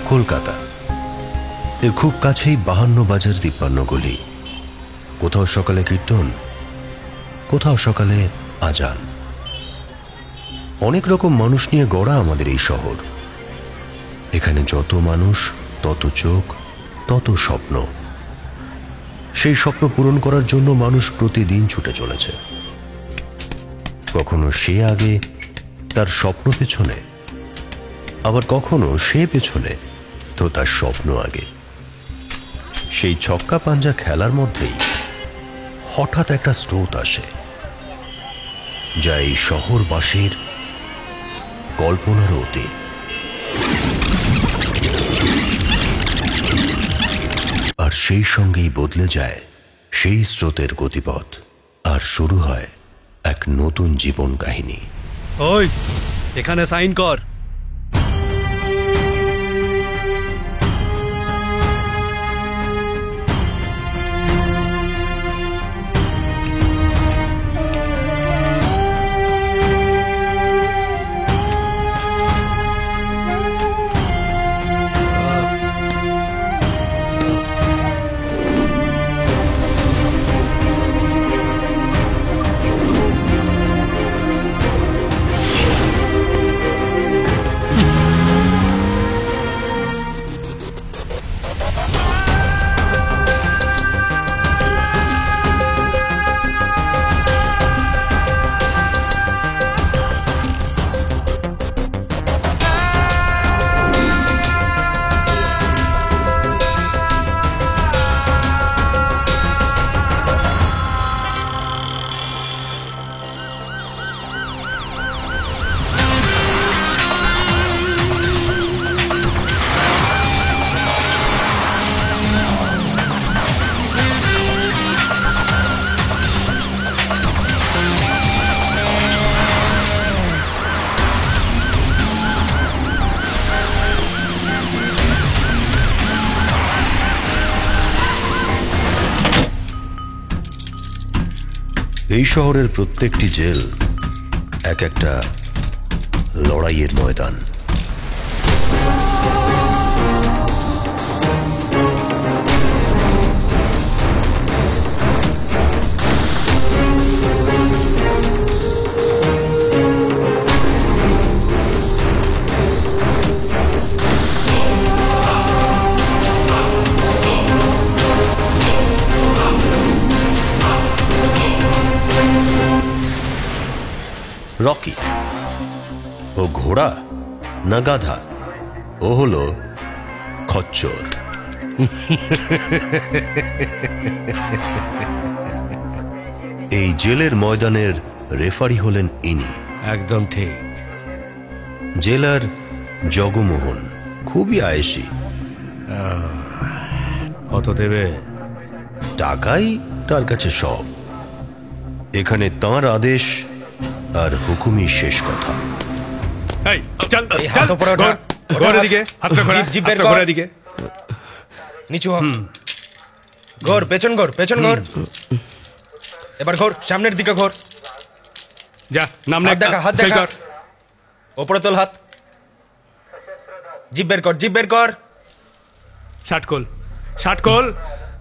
কলকাতা, এর খুব কাছেই 52 বাজার 53 গলি। কোথাও সকালে কীর্তন, কোথাও সকালে আজান। অনেক রকম মানুষ নিয়ে গড়া আমাদের এই শহর। এখানে যত মানুষ, তত চোখ, তত স্বপ্ন। সেই স্বপ্ন পূরণ করার জন্য মানুষ প্রতিদিন ছুটে চলেছে। কখনো সে আগে তার স্বপ্ন পেছনে, আবার কখনো সে পেছনে তো তার স্বপ্ন আগে। সেই ছক্কা পাঞ্জা খেলার মধ্যেই হঠাৎ একটা স্রোত আসে, যা এই শহরবাসীর কল্পনার অতীত। আর সেই সঙ্গেই বদলে যায় সেই স্রোতের গতিপথ, আর শুরু হয় এক নতুন জীবন কাহিনী। ওই, এখানে সাইন কর। এই শহরের প্রত্যেকটি জেল এক একটা লড়াইয়ের ময়দান। রকি ও ঘোড়া না গাধা? ও হলো খচ্চর। এই জেলের ময়দানের রেফারি হলেন ইনি। একদম ঠিক। জেলার জগমোহন খুবই আয়েসি। কত দেবে? টাকাই তার কাছে সব। এখানে তাঁর আদেশ আর হুকুমই শেষ কথা। এই চল এই হাত উপরে ওঠা, ঘোড়ার দিকে হাতটা ঘোরা, জিভ বের হাতটা কর। ঘোড়ার দিকে। নিচু হ। ঘোর, পেছন ঘোর, পেছন ঘোর। এবার ঘোর, সামনের দিকে ঘোর। যা নাম হাত দেখা, হাত সই দেখা। কর। ওপরে তোল হাত। জিভ বের কর, জিভ বের কর। শার্ট খোল, শার্ট খোল,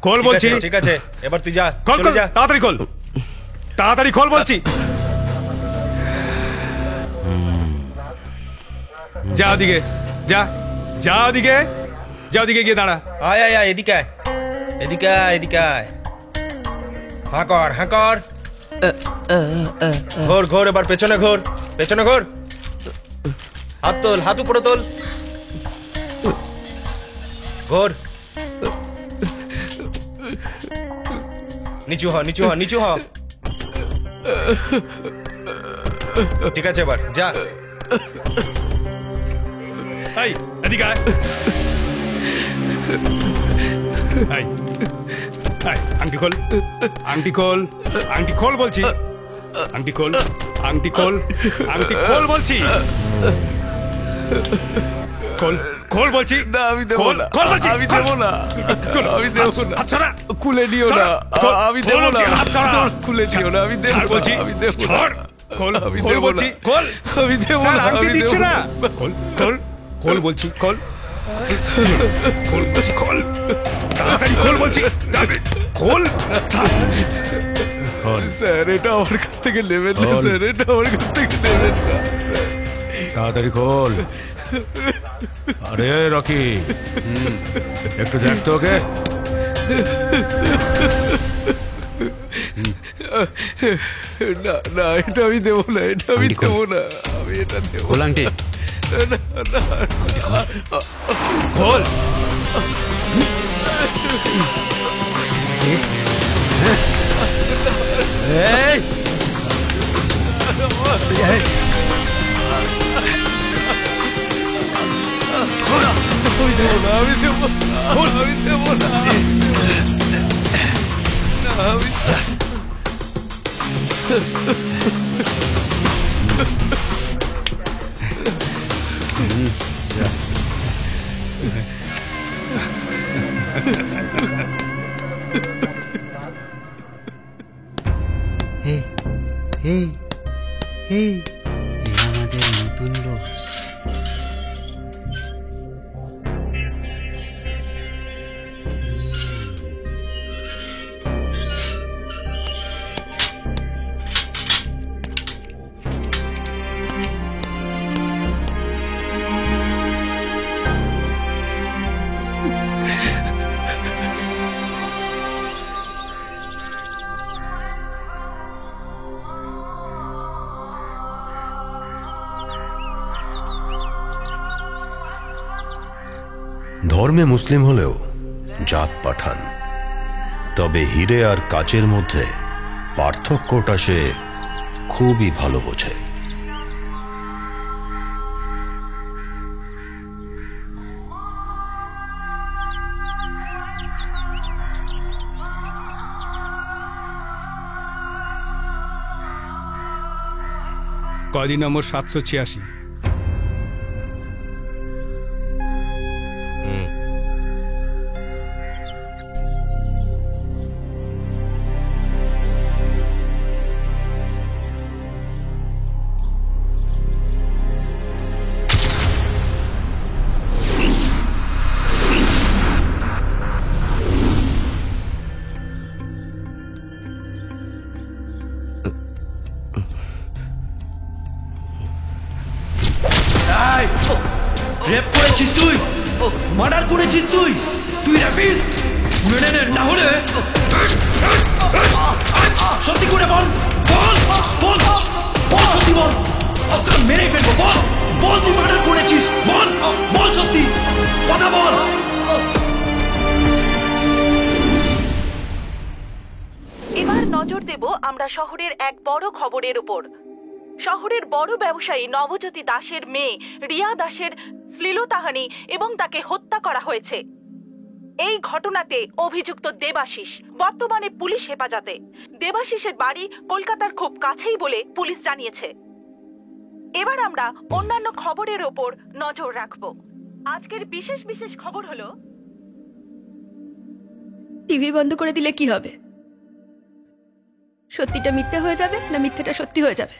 খোল ঠিক বলছি। আছে, ঠিক আছে, এবার তুই যা, খোল চলে খোল, যা। তাড়াতাড়ি খোল, তাড়াতাড়ি খোল বলছি। যা ওদিকে, যা যা ওদিকে, যা ওদিকে গিয়ে দাঁড়া। আয় আয় আয়, এদিকে আয়, এদিকে আয়, এদিকে আয়। হাঁ কর, হাঁ কর। ঘোর ঘোর, এবার পেছনে ঘোর, পেছনে ঘোর। হাত তোল, হাত উপরে তোল। ঘোর। নিচু হ, নিচু হ, নিচু হ। ঠিক আছে, এবার যা। এই এদিকে আয়। এই, এই, আংটি খোল, আংটি খোল, আংটি খোল বলছি। আংটি খোল, আংটি খোল, আংটি খোল বলছি। খোল, খোল বলছি। না আমি দেবো খোল, না, খোল বলছি। আমি দেবো না, খোল, আমি দেবো না। হাত ছাড়া। খুলে নিও ছাড়, না, খোল, আমি খোল দেবো না, বলছি, হাত ছাড়া। খুলে নিও না, আমি দেবো ছাড় না, বলছি, আমি দেবো না। ছাড়। খোল, আমি খোল দেবো বলছি, না। খোল। আমি দেবো স্যার, না, আংটি আমি দিচ্ছে দেবো না। না। খোল, খোল, খোল বলছি, খোল। খোল বলছি, খোল। তাড়াতাড়ি খোল বলছি, তাড়াতাড়ি খোল। স্যার এটা আমার কাছ থেকে নেবেন না, স্যার এটা আমার কাছ থেকে নেবেন না, স্যার। তাড়াতাড়ি খোল। আরে রকি, একটু দেখ তো ওকে। না না, এটা আমি দেবো না, এটা আমি দেবো না, আমি এটা দেবো খোল আংটি, না, না। খোল। এই আমি দেবো না, আমি দেবো না, আমি দেবো না। না, আমি এই আমাদের নতুন লোক। ধর্মে মুসলিম হলেও জাত পাঠান, তবে হিরে আর কাচের মধ্যে পার্থক্যটা সে খুবই ভালো বোঝে। কয়দিন নম্বর 786। রেপ করেছিস তুই, মার্ডার করেছিস তুই, তুই র্যাপিস্ট। মেনে নে, না হলে সত্যি করে বল, বল বল বল, সত্যি বল, তোকে মেরে ফেলবো। বল বল, তুই মার্ডার করেছিস, বল বল, সত্যি কথা বল। এবার নজর দেব আমরা শহরের এক বড় খবরের উপর। শহরের বড় ব্যবসায়ী নবজ্যোতি দাসের মেয়ে রিয়া দাসের শ্লীলতাহানি এবং তাকে হত্যা করা হয়েছে। এই ঘটনাতে অভিযুক্ত দেবাশিস বর্তমানে পুলিশ হেফাজতে। দেবাশিসের বাড়ি কলকাতার খুব কাছেই বলে পুলিশ জানিয়েছে। এবার আমরা অন্যান্য খবরের ওপর নজর রাখব। আজকের বিশেষ বিশেষ খবর হলো, টিভি বন্ধ করে দিলে কি হবে? সত্যিটা মিথ্যে হয়ে যাবে না মিথ্যেটা সত্যি হয়ে যাবে?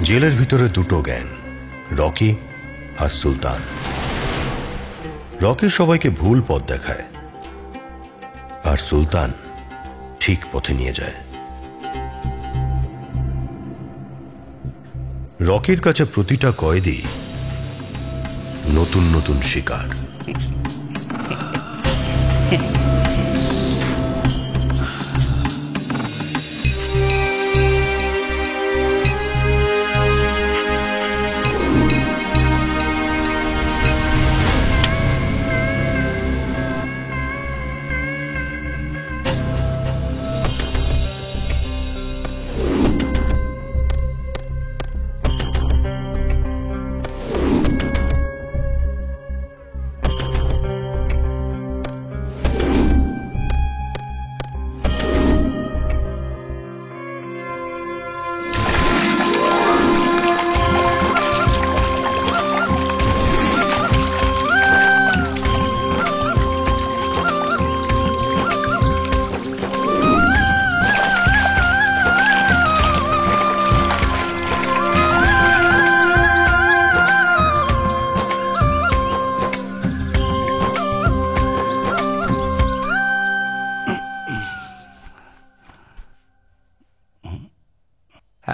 জেলের ভিতরে দুটো গ্যাং, রকি আর সুলতান। রকি সবাইকে ভুল পথ দেখায় আর সুলতান ঠিক পথে নিয়ে যায়। রকির কাছে প্রতিটা কয়েদি নতুন নতুন শিকার।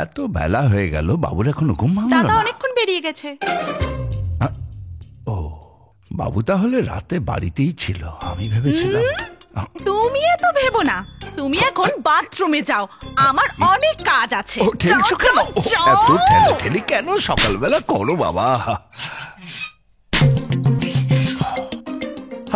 এত বেলা হয়ে গেল, বাবুর এখনো ঘুম ভাঙল দাদা না? অনেকক্ষণ বেরিয়ে গেছে। ও, বাবু তাহলে রাতে বাড়িতেই ছিল। আমি ভেবেছিলাম। তুমি এত ভেবো না, তুমি এখন বাথরুমে যাও, আমার অনেক কাজ আছে। ও, ঠেলছো কেন? এত ঠেলাঠেলি কেন সকালবেলা করো বাবা?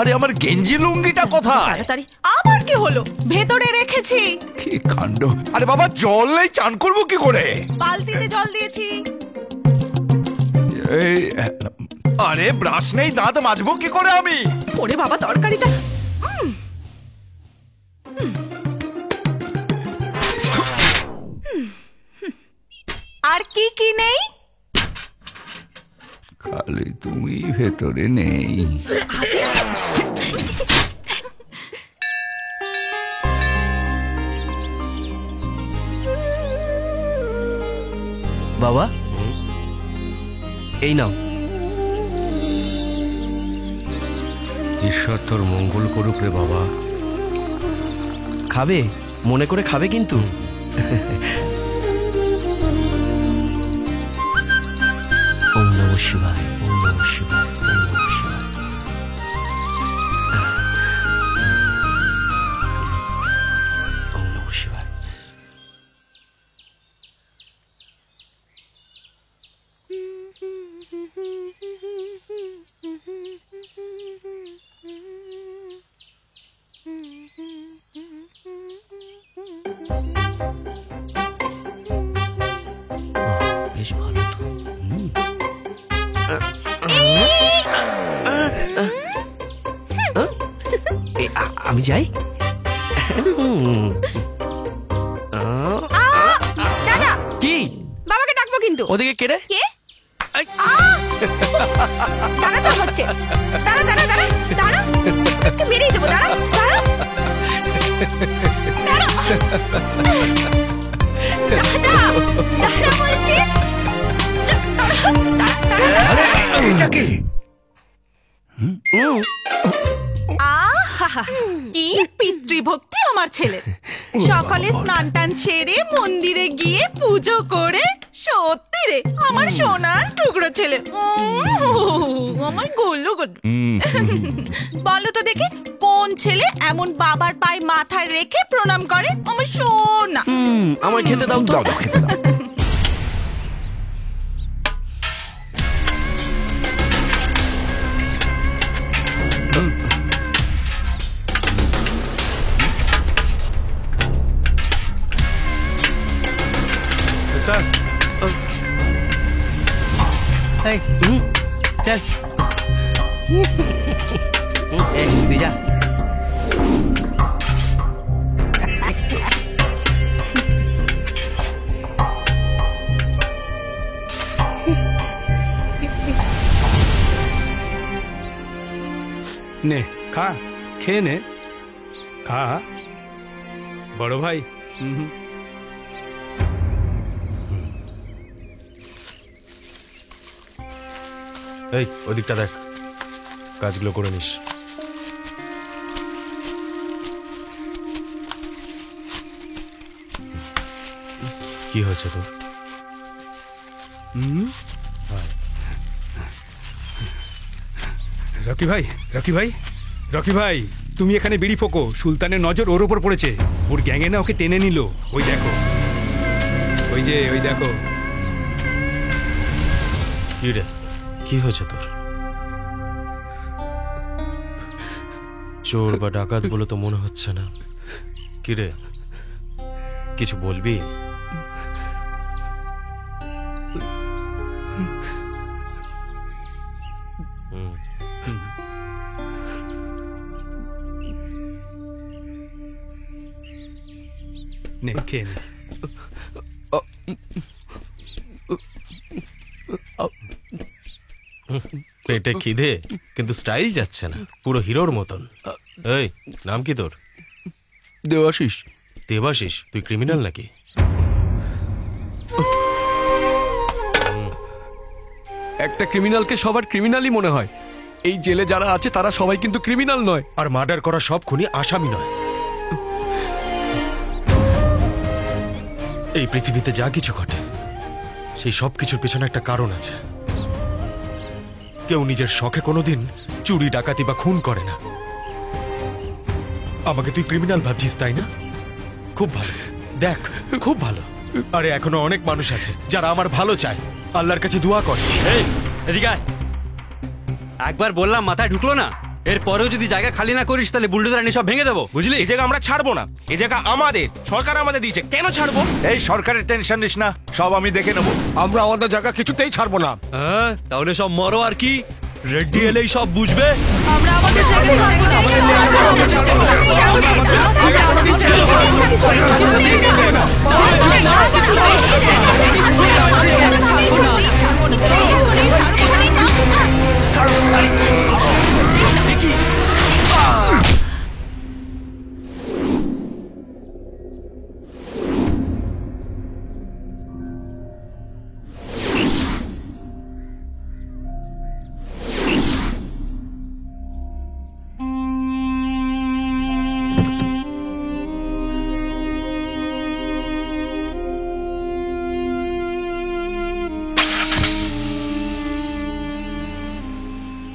আরে আমার গেঞ্জি লুঙ্গিটা কোথায়? তাড়াতাড়ি। আবার কি হলো? ভেতরে রেখেছি। কি কাণ্ড! আরে বাবা, জল নেই, চান করবো কি করে? বালতিতে জল দিয়েছি। এই, আরে ব্রাশ নেই, দাঁত মাজবো কি করে আমি? ওরে বাবা, তরকারিটা আর কি কি নেই? খালি তুমি ভেতরে নেই। বাবা, এই নাও। ঈশ্বর তোর মঙ্গল করুক রে বাবা। খাবে? মনে করে খাবে কিন্তু। ওম নমঃ শিবায়, ওম নমঃ শিবায়, ওম নমঃ শিবায়। ওম নমঃ শিবায়। বেশ ভালো তো। আমি যাই। দাদা, কি? বাবাকে ডাকবো কিন্তু। ওদিকে কেড়ে কে? দাঁড়া, তো হচ্ছে। দাঁড়া দাঁড়া দাঁড়া দাঁড়া, আজকে মেরেই দেবো। দাঁড়া দাঁড়া দাঁড়া। দাঁড়া বলছি। এটা কি? আহা, কি পিতৃভক্তি আমার ছেলের। সকালে স্নান টান সেরে মন্দিরে গিয়ে পুজো করে, সত্যি রে আমার সোনার টুকরো ছেলে। আমার গোল্লু গোল্লু। বলো তো দেখি, কোন ছেলে এমন বাবার পায়ে মাথায় রেখে প্রণাম করে? আমার সোনা। আমার খেতে দাও তো। খেতে দাও। স্যার এই চল এই তুই যা। নে খা, খেয়ে নে, খা বড় ভাই। এই ওদিকটা দেখ, কাজগুলো করে নিস। কি হয়েছে তোর? রকি ভাই, রকি ভাই, রকি ভাই, তুমি এখানে বিড়ি ফোকো। সুলতানের নজর ওর ওপর পড়েছে। ওর গ্যাংয়ে না ওকে টেনে নিল। ওই দেখো, ওই দেখো। কি রে, কি হয়েছে তোর? চোর বা ডাকাত বলে তো মনে হচ্ছে না। কি রে, কিছু বলবি? নে খেয়ে নে। পেটে খিদে কিন্তু স্টাইল যাচ্ছে না, পুরো হিরোর মতন। এই নাম কি তোর? দেবাশিস। দেবাশিস? তুই ক্রিমিনাল নাকি? একটা ক্রিমিনালকে সবার ক্রিমিনালই মনে হয়। এই জেলে যারা আছে তারা সবাই কিন্তু ক্রিমিনাল নয়। আর মার্ডার করা সব খুনি আসামি নয়। এই পৃথিবীতে যা কিছু ঘটে সেই সব কিছুর পেছনে একটা কারণ আছে। কেউ নিজের শখে কোনোদিন চুরি, ডাকাতি বা খুন করে না। আমাকে তুই ক্রিমিনাল ভাবছিস তাই না? খুব ভালো, দেখ খুব ভালো। আরে এখনো অনেক মানুষ আছে যারা আমার ভালো চায়, আল্লাহর কাছে দোয়া করে। এই এদিকে আয়। একবার বললাম মাথায় ঢুকলো না? এরপরেও যদি জায়গা খালি না করিস তাহলে বুলডোজার এনে সব ভেঙে দেবো, বুঝলি? এই জায়গা আমরা ছাড়বো না। এই জায়গা আমাদের, সরকার আমাদের দিয়েছে, কেন ছাড়বো? এই সরকারের টেনশন নিস না, সব আমি দেখে নেবো। আমরা আমাদের জায়গা কিছুতেই ছাড়বো না। হ্যাঁ, তাহলে সব মরো আর কি। রেডি এলেই সব বুঝবে। আমরা আমাদের জায়গায়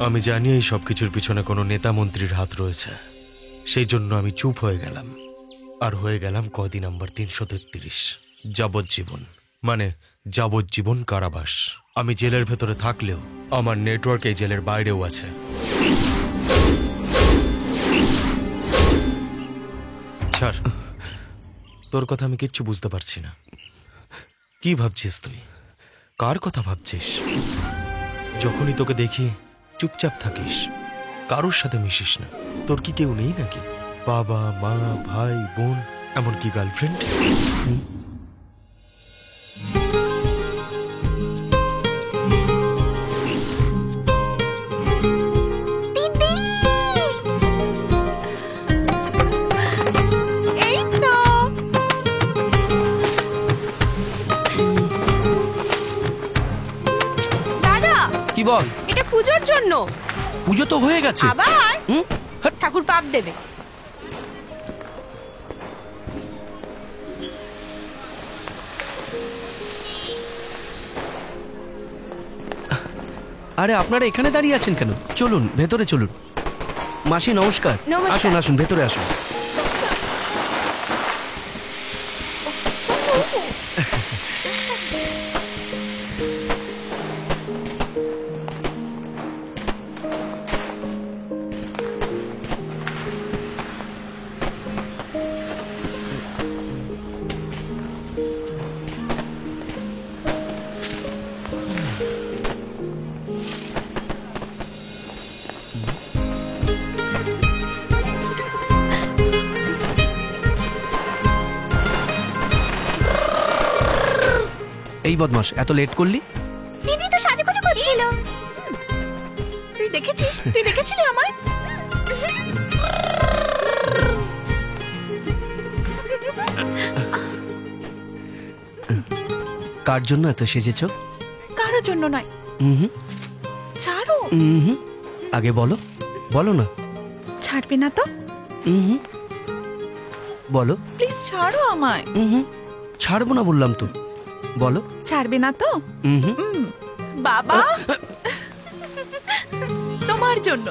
আমি জানি এই সবকিছুর পিছনে কোনো নেতা মন্ত্রীর হাত রয়েছে। সেই জন্য আমি চুপ হয়ে গেলাম। আর হয়ে গেলাম কয়দি নাম্বার 333, যাবজ্জীবন। মানে যাবজ্জীবন কারাবাস। আমি জেলের ভেতরে থাকলেও আমার নেটওয়ার্ক এই জেলের বাইরেও আছে। ছাড়, তোর কথা আমি কিচ্ছু বুঝতে পারছি না। কি ভাবছিস তুই? কার কথা ভাবছিস? যখনই তোকে দেখি চুপচাপ থাকিস, কারোর সাথে মিশিস না। তোর কি কেউ নেই নাকি? বাবা, মা, ভাই, বোন, এমনকি গার্লফ্রেন্ড? এই তো বল। এটা পুজোর জন্য। পুজো তো হয়ে গেছে। আবার হুম? ঠাকুর পাপ দেবে। আরে আপনারা এখানে দাঁড়িয়ে আছেন কেন? চলুন ভেতরে চলুন। মাসি নমস্কার। নমস্কার। আসুন আসুন ভেতরে আসুন। এই বদমাস, এত লেট করলি? দিদি তো সাজুগুজু করছিল। তুই দেখেছিস? তুই দেখেছিলি আমায়? কার জন্য এত সেজেছ? কারোর জন্য নয়। হুম। ছাড়ো। হুম। আগে বলো, বলো না। ছাড়বে না তো? হুম। বলো। প্লিজ ছাড়ো আমায়। হুম। ছাড়বো না বললাম তো, বলো। ছাড়বে না তো? হুম। বাবা তোমার জন্য।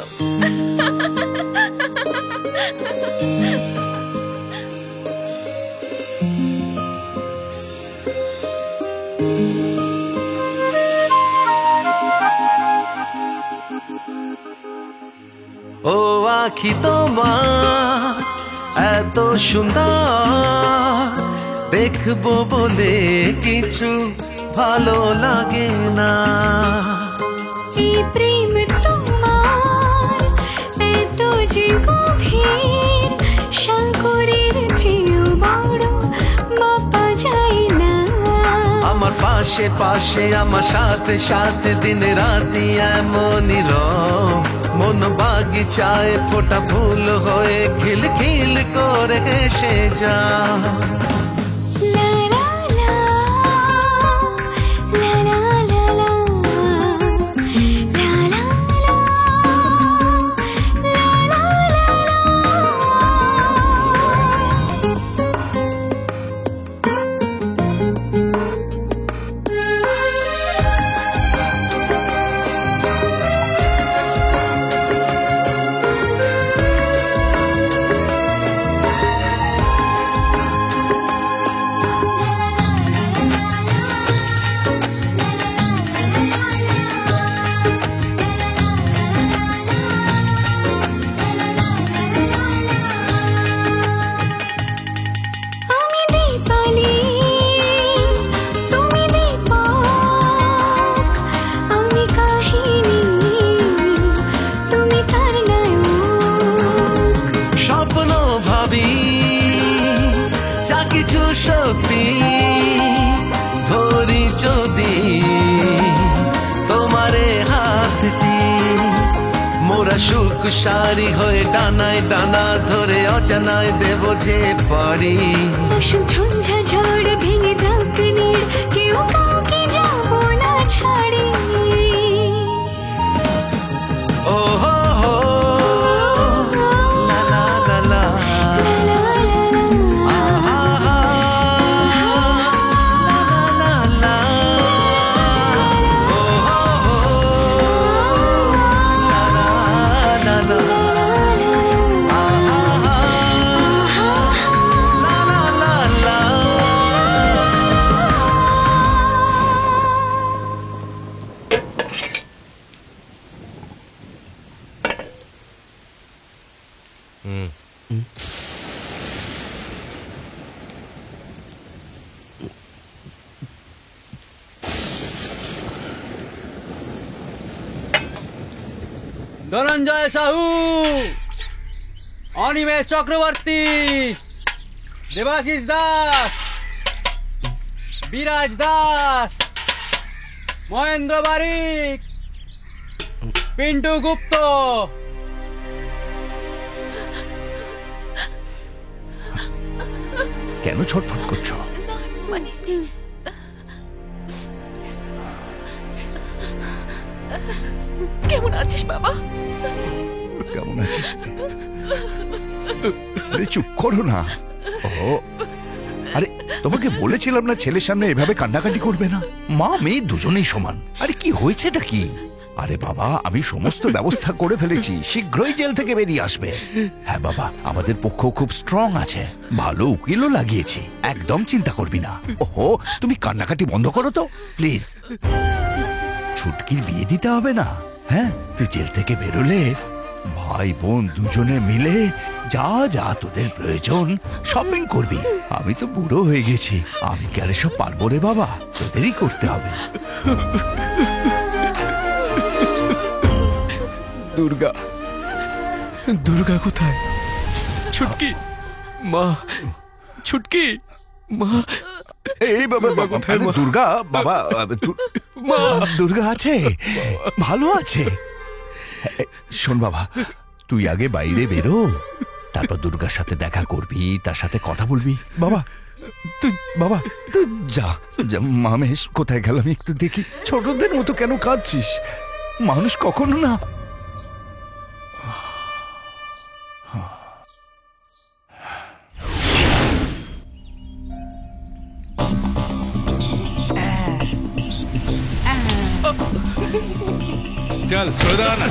ও আখি তোমার এত সুন্দর, দেখবো বলে কিছু ভালো লাগে না। এই প্রেম তোমার এত যে গভীর, সাগরের চেয়েও বড় মাপা যায় না। আমার পাশে পাশে আমার সাথে সাথে দিন রাতি এমনই রং, মন বাগিচায় ফোটা ফুল হয়ে খিল খিল করে হেসে যা। লা লা লা, লা লা লা লা, লা লা লা, লা লা আমি দীপালি, তুমি দীপক, আমি কাহিনী, তুমি তার নায়ক। স্বপ্ন ভাবি যা কিছু সত্যি, ধরি যদি তোমারে হাতটি, মোরা সুখ সারি হয়ে ডানায় ডানা ধরে অজানায় দেব যে পারি। বসন্ত ঝঞ্ঝা ঝড় ভেঙে যাক নীড়, কেউ কাউকে যাব না ছাড়ি। ও হো হো, লা লা লা লা, লা লা লা লা, আহা হা, লা লা লা, ও হো হো, লা লা লা লা, আহা হা, লা লা লা লা। ধনঞ্জয় সাহু, অনিমেষ চক্রবর্তী, দেবাশিস দাস, বিরাজ দাস, মহেন্দ্র বারিক, পিন্টু গুপ্ত। কেন ছটফট করছো? মানে বাবা। কেমন আছিস? আরে চুপ করো না। ও আরে তোমাকে বলেছিলাম না ছেলের সামনে এভাবে কান্নাকাটি করবে না। মা মেয়ে দুজনেই সমান। আরে কি হয়েছেটা কি? আরে বাবা, আমি সমস্ত ব্যবস্থা করে ফেলেছি, শীঘ্রই জেল থেকে বেরিয়ে আসবে। হ্যাঁ বাবা, আমাদের পক্ষ খুব স্ট্রং আছে, ভালো উকিলও লাগিয়েছি, একদম চিন্তা করবি না। ওহো, তুমি কান্নাকাটি বন্ধ করো তো প্লিজ। ছুটকির বিয়ে দিতে হবে না? হ্যাঁ, তুই জেল থেকে বেরোলে ভাই বোন দুজনে মিলে যা যা তোদের প্রয়োজন শপিং করবি। আমি তো বুড়ো হয়ে গেছি, আমি কি আর এসব পারবো রে বাবা? তোদেরই করতে হবে। দুর্গা, দুর্গা কোথায়? ছুটকি মা, ছুটকি মা, এই বাবা বাবা, কোথায় মা? দুর্গা বাবা, মা দুর্গা আছে, ভালো আছে। শোন বাবা, তুই আগে বাইরে বেরো, তারপর দুর্গার সাথে দেখা করবি, তার সাথে কথা বলবি। বাবা তুই, বাবা তুই যা যা। মামেশ কোথায় গেল আমি একটু দেখি। ছোটদের মতো কেন কাঁদছিস? মানুষ কখনো না। চল সরে দাঁড়া না।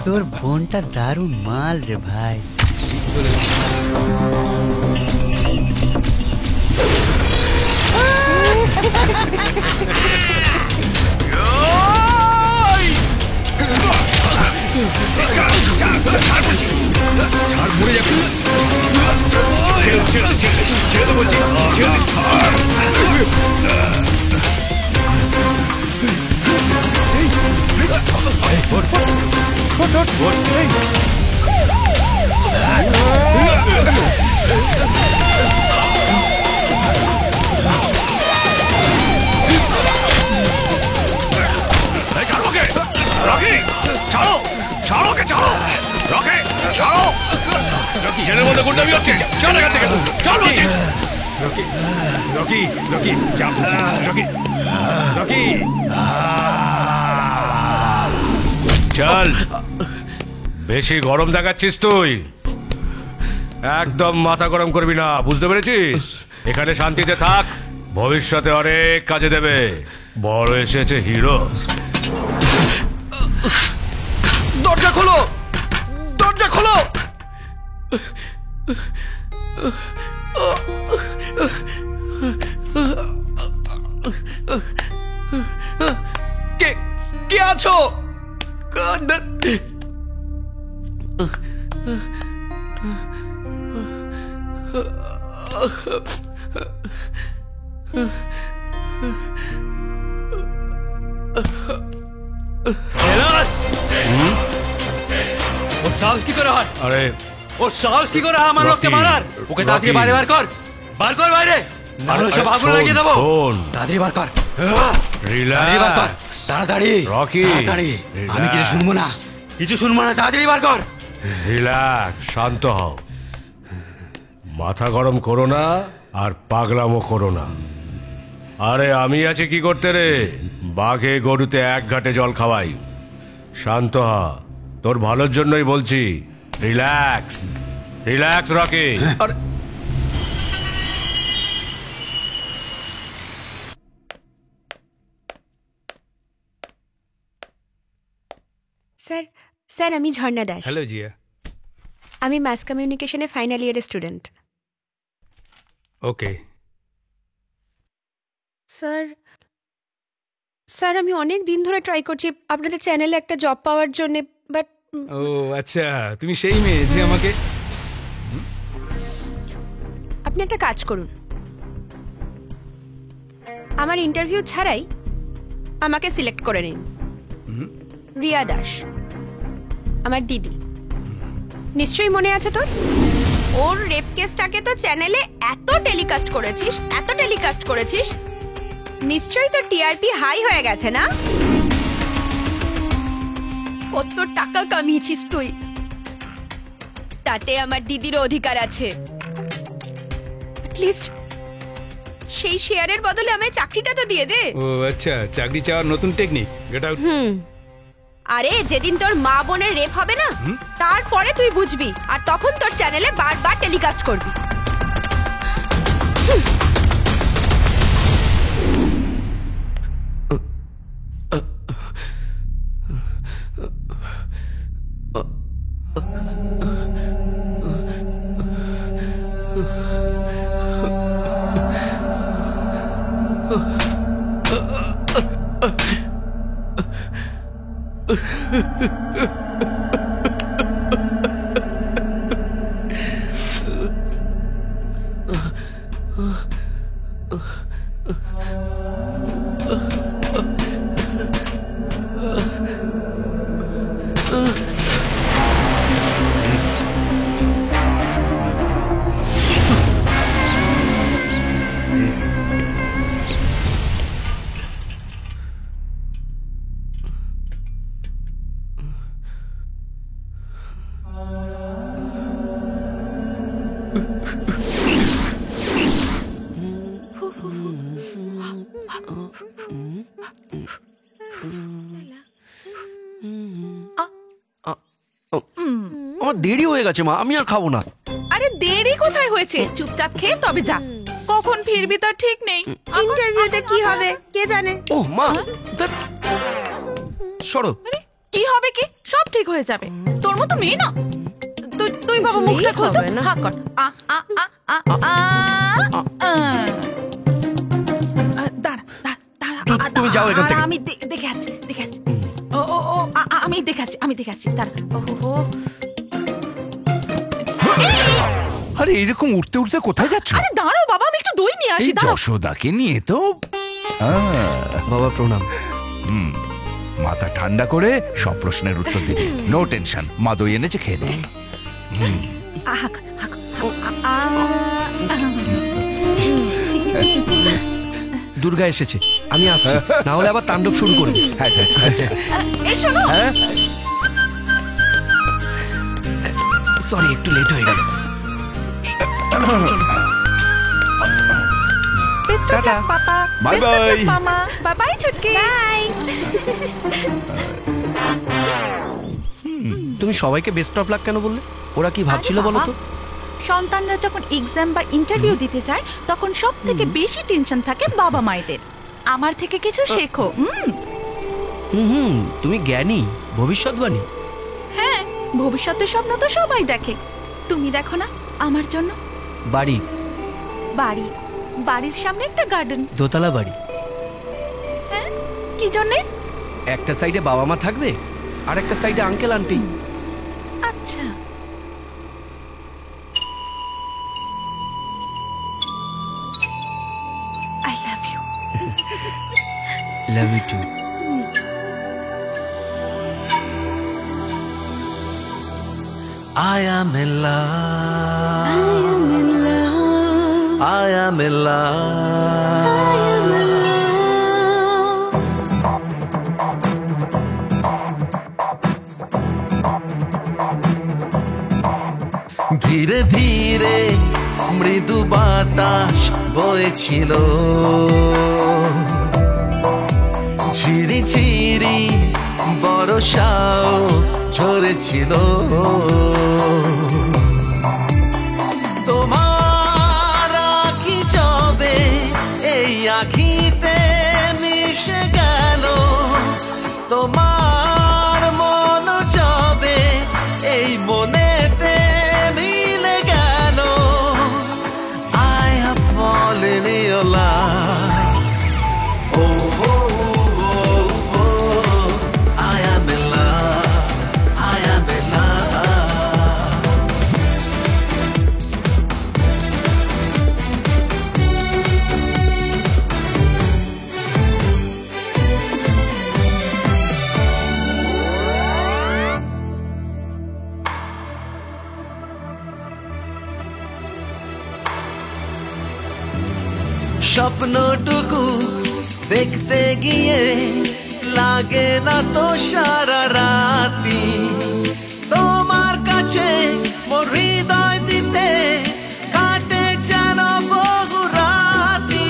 তোর বোনটা দারুণ মাল রে ভাই। জেলের মধ্যে গুন্ডামি হচ্ছে, চল এখান থেকে, চল বলছি। রকি রকি রকি যা বলছি, রকি রকি চল, বেশি গরম দেখাচ্ছিস তুই, একদম মাথা গরম করবি না, বুঝতে পেরেছিস? এখানে শান্তিতে থাক, ভবিষ্যতে অনেক কাজে দেবে। বড় এসেছে হিরো। দরজা খোলো, দরজা খোলো। কে কে আছো? ওর সাহস কি করে হয়? আরে ওর সাহস কি করে হয় আমার লোককে রকি, মারার? ওকে তাড়াতাড়ি রকি। বাইরে বার কর, বার কর বাইরে, নাহলে সব আগুন শোন, লাগিয়ে দেবো। শোন। তাড়াতাড়ি বার কর, তাড়াতাড়ি বার কর, রিল্যাক্স, তাড়াতাড়ি রকি, তাড়াতাড়ি। আমি কিছু relax. শুনবো না, কিছু শুনবো না, তাড়াতাড়ি বার কর। রিল্যাক্স, শান্ত হও, মাথা গরম করো না আর পাগলামো করো না। আরে আমি আছি কি করতে রে? বাঘে গরুতে এক ঘাটে জল খাওয়াই। শান্ত হ, তোর ভালোর জন্যই বলছি। Relax, relax Rocky. Sir, sir আমি ঝর্ণা দাস। হ্যালো জিয়া। আমি মাস কমিউনিকেশনে ফাইনাল ইয়ারের স্টুডেন্ট। ওকে স্যার, স্যার আমি অনেক দিন ধরে ট্রাই করছি আপনাদের চ্যানেলে একটা জব পাওয়ার জন্য, বাট ও আচ্ছা, তুমি সেই মেয়ে যে আমাকে। আপনি একটা কাজ করুন, আমার ইন্টারভিউ ছাড়াই আমাকে সিলেক্ট করে নিন। রিয়া দাস, আমার দিদি, নিশ্চয়ই মনে আছে তোর? ওর রেপ কেসটাকে তো চ্যানেলে এত টেলিকাস্ট করেছিস, এত টেলিকাস্ট করেছিস, নিশ্চয়ই তোর টিআরপি হাই হয়ে গেছে না? কত টাকা কামিয়েছিস তুই, তাতে আমার দিদিরও অধিকার আছে। অ্যাটলিস্ট সেই শেয়ারের বদলে আমায় চাকরিটা তো দিয়ে দে। ও আচ্ছা, চাকরি চাওয়ার নতুন টেকনিক, গেট আউট। আরে যেদিন তোর মা বোনের রেপ হবে না, তারপরে তুই বুঝবি, আর তখন তোর চ্যানেলে বারবার টেলিকাস্ট করবি। আমার দেরি হয়ে গেছে মা, আমি আর খাবো না। আরে দেরি কোথায় হয়েছে, চুপচাপ খেয়ে তবে যা। কখন ফিরবি তার ঠিক নেই। ইন্টারভিউতে কি হবে কে জানে। ও মা, সরো। কি হবে কি, সব ঠিক হয়ে যাবে। তোর মতো মেয়ে না। তুই বাবা মুখটা খোল তো, হা কর। তুমি যাও এখান থেকে। আমি দেখে আসছি। ও আমি দেখে আসছি দাঁড়া। আরে এরকম উঠতে উঠতে কোথায় যাচ্ছ? আরে দাঁড়াও বাবা, আমি একটু দই নিয়ে আসি। যশোদাকে নিয়ে তো। বাবা প্রণাম। মাথা ঠান্ডা করে সব প্রশ্নের উত্তর দিবি, নো টেনশন। মা দই এনেছে, খেয়ে নে। দুর্গা এসেছে, আমি আসছি, না হলে আবার তাণ্ডব শুরু করবে। এই শোনো, সরি একটু লেট হয়ে গেল। চলো চলো চলো। টাটা পাপা, বাই বাই মামা, বাই বাই ছুটকি, বাই। তুমি সবাইকে বেস্ট অফ লাক কেন বললে? ওরা কি ভাবছিল বলো তো? সন্তানরা যখন এক্সাম বা ইন্টারভিউ দিতে যায়, তখন সব থেকে বেশি টেনশন থাকে বাবা মায়েদের। আমার থেকে কিছু শেখো। তুমি জ্ঞানী, ভবিষ্যৎবাণী। হ্যাঁ, ভবিষ্যতের স্বপ্ন তো সবাই দেখে। তুমি দেখো না আমার জন্য? বাড়ি, বাড়ির সামনে একটা গার্ডেন, দোতলা বাড়ি। হ্যাঁ, কি জন্যে? একটা সাইডে বাবা মা থাকবে, আর একটা সাইডে আঙ্কেল আন্টি। আচ্ছা, I love you. Love you too. I am in love. I am in love. ধীরে ধীরে মৃদু বাতাস বইছিল, ঝিরি ঝিরি বর্ষাও ঝরেছিল। তোমার কি যাবে এই আখিতে মিশে গেল, তোমার মন যাবে এই মনেতে মিলে গেল। I have fallen in your life. Oh, oh, oh, oh. I am in love. I am in love. স্বপ্নটুকু দেখতে গিয়ে লাগে না তো সারা রাতি, তোমার কাছে মোর হৃদয় দিতে কাটে যেন বহু রাতি।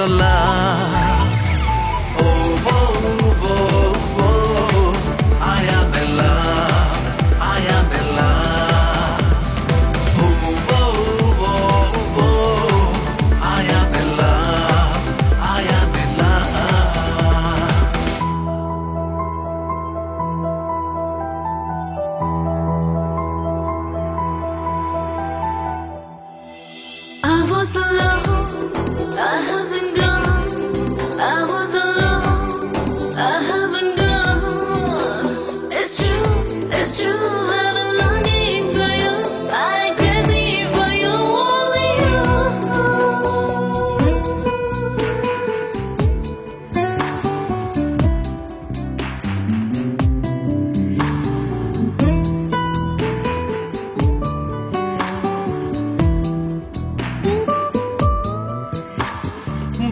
your love. Oh, oh, oh, oh, I am in love. I am in love. Oh, oh, oh, oh, I am in love. I am in love. I was alone, I haven't gone. I was alone, I haven't gone. It's true, I've been longing for you. I'm crazy for you, only you.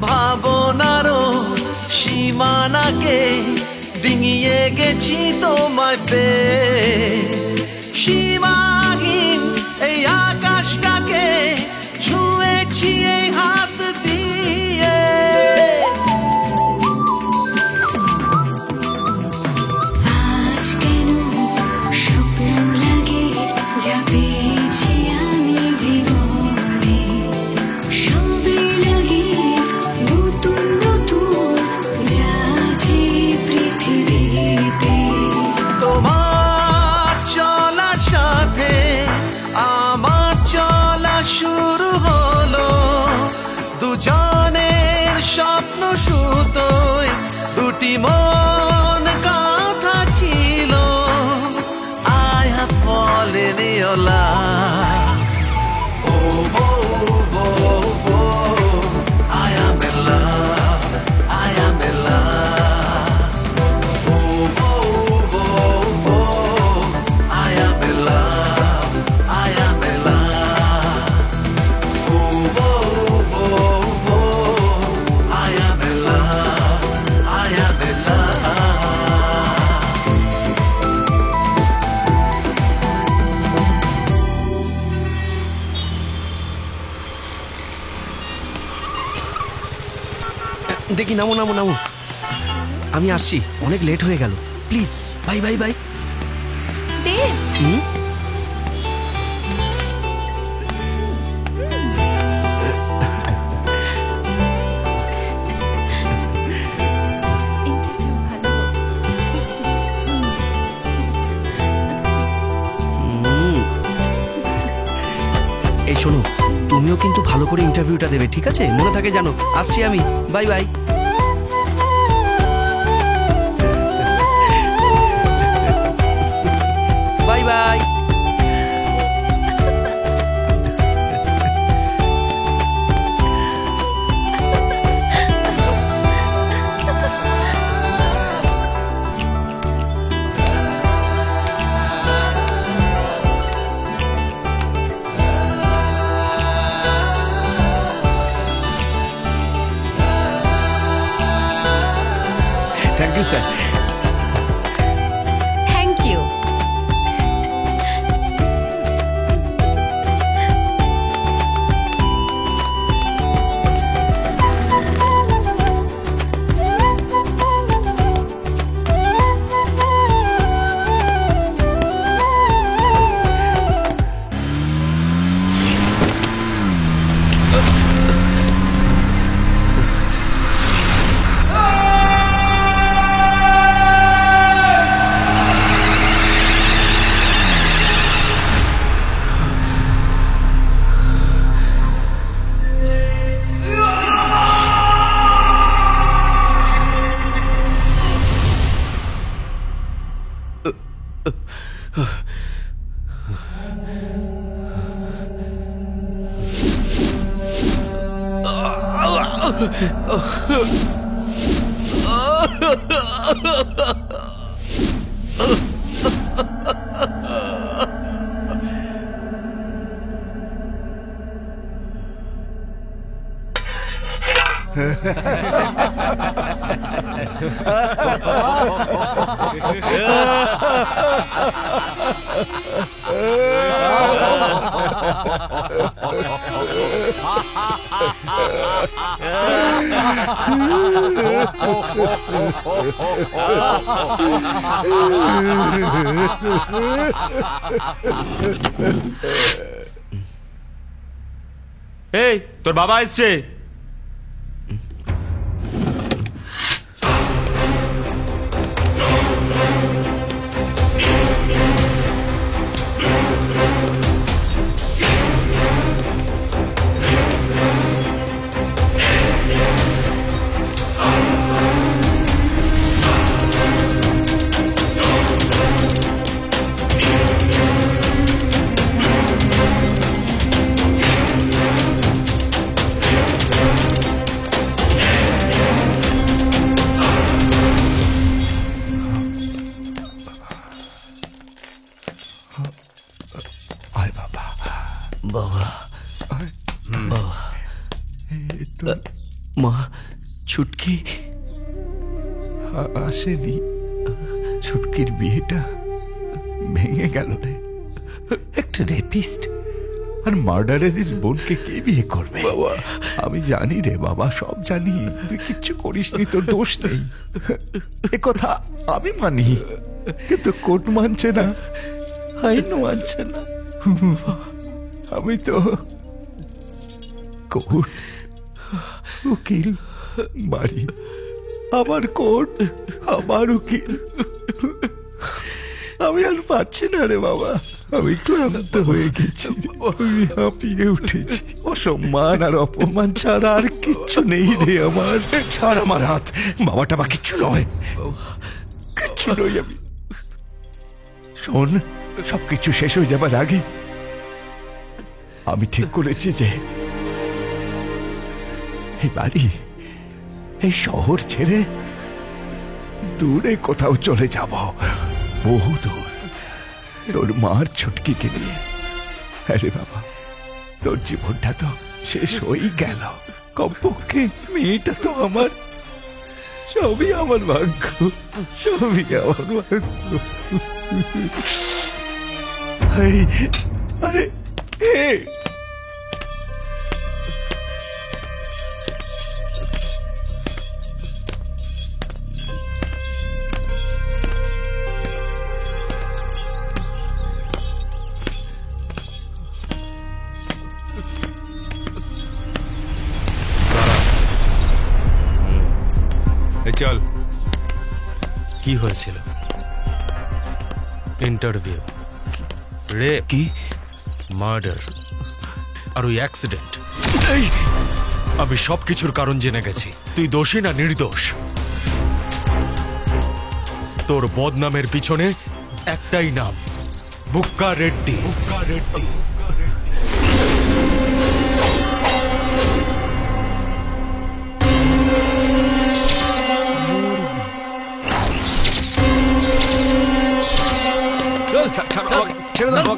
ভাবনারও সীমানাকে ডিঙিয়ে গেছি তোমায় পেয়ে সীমাহীন এই আকাশটাকে ছুঁয়েছি এই হাত দিয়ে আজ কেন স্বপ্ন লাগে যা পেয়েছি আমি জীবনে সবই লাগে নতুন নতুন যা যে পৃথিবীতে তোমার চলার সাথে আমার চলা শুরু হলো দুজনের স্বপ্ন সুতোয় দুটি মন কথা ছিল I have fallen in your love. Oh, oh, oh, oh, I am in love. I am in love. Oh, oh, oh, oh, I am in love. I am in love. Oh, oh, oh, oh, I am in love. I am in love. দেখি নামো নামো নামো আমি আসছি অনেক late হয়ে গেল please by bye by দেব, এই শোনো তুমিও কিন্তু ভালো করে ইন্টারভিউটা দেবে ঠিক আছে মনে থাকে জানো আসছি আমি bye bye bye bye thank you sir thank you. এই তোর বাবা এসছে। মা ছুটকি আসেনি। ছুটকির বিয়েটা ভেঙে গেল রে। একটা রেপিস্ট আর মার্ডারের বোনকে কে বিয়ে করবে? আমি জানি রে বাবা, সব জানি। তুই কিচ্ছু করিসনি, তোর দোষ নেই, এ কথা আমি মানি। কিন্তু কোর্ট মানছে না, আইন মানছে না। আমি তো কোর্ট, উকিল, বাড়ি, আবার কোর্ট, আবার উকিল। আমি আর পারছি না রে বাবা, আমি ক্লান্ত হয়ে গেছি, আমি হাঁপিয়ে উঠেছি। অসম্মান আর অপমান ছাড়া আর কিচ্ছু নেই রে আমার। ছাড় আমার হাত, বাবাটা বা কিচ্ছু নয়, কিচ্ছু নই আমি। শোন, সবকিছু শেষ হয়ে যাবার আগে আমি ঠিক করেছি যে এই বাড়ি, এই শহর ছেড়ে দূরে কোথাও চলে যাব, বহু দূর, তোর মার ছুটকিকে নিয়ে। আরে বাবা, তোর জীবনটা তো শেষ হয়েই গেল, কমপক্ষে মেয়েটা তো আমার। সবই আমার ভাগ্য, সবই আমার ভাগ্য। আরে হে, চল। কি হয়েছিল? ইন্টারভিউ, রেপ, কি মার্ডার আর ওই অ্যাক্সিডেন্ট। আমি সবকিছুর কারণ জেনে গেছি। তুই দোষী না নির্দোষ? তোর বদনামের পিছনে একটাই নাম, বুক্কা রেড্ডি। বুক্কা রেড্ডি। ছেড়ে দাও।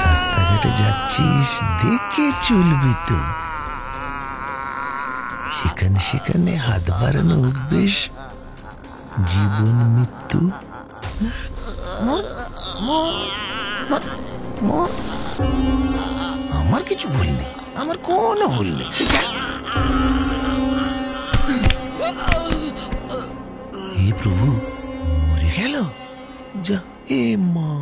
রাস্তাঘাটে যাচ্ছিস, দেখে চলবি তো। যেখানে সেখানে হাত বাড়ানো অভ্যেস, জীবন মৃত্যু। আমার কিছু ভুল নেই, আমার কোনো ভুল নেই। হে প্রভু, মরে গেল যা। এ মা,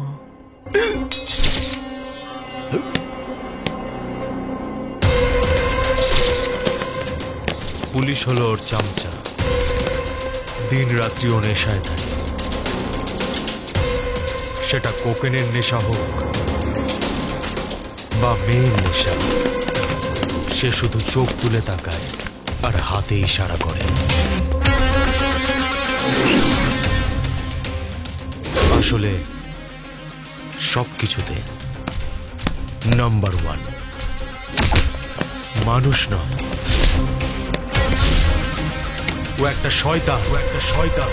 পুলিশ হলো ওর চামচা, দিন রাত্রি ও নেশায় থাকে। সেটা কোকেনের নেশা হোক বা মেয়ের নেশা, সে শুধু চোখ তুলে তাকায় আর হাতে ইশারা করে। আসলে সবকিছুতে নাম্বার ওয়ান মানুষ নয়, ও একটা শয়তান। ও একটা শয়তান।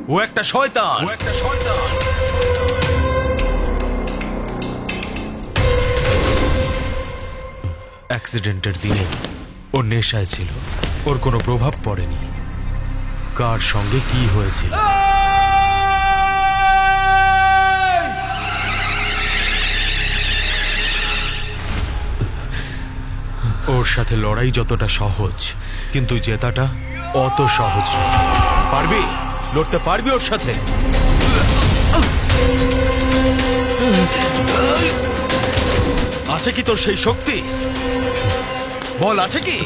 ও একটা শয়তান। অ্যাক্সিডেন্টের দিনে ও নেশায় ছিল, ওর কোনো প্রভাব পড়েনি। কার সঙ্গে কি হয়েছিল ওর সাথে লড়াই যতটা সহজ, কিন্তু জেতাটা অত সহজ নয়। পারবি? লড়তে পারবি ওর সাথে? আছে কি তোর সেই শক্তি? বল, আছে কি?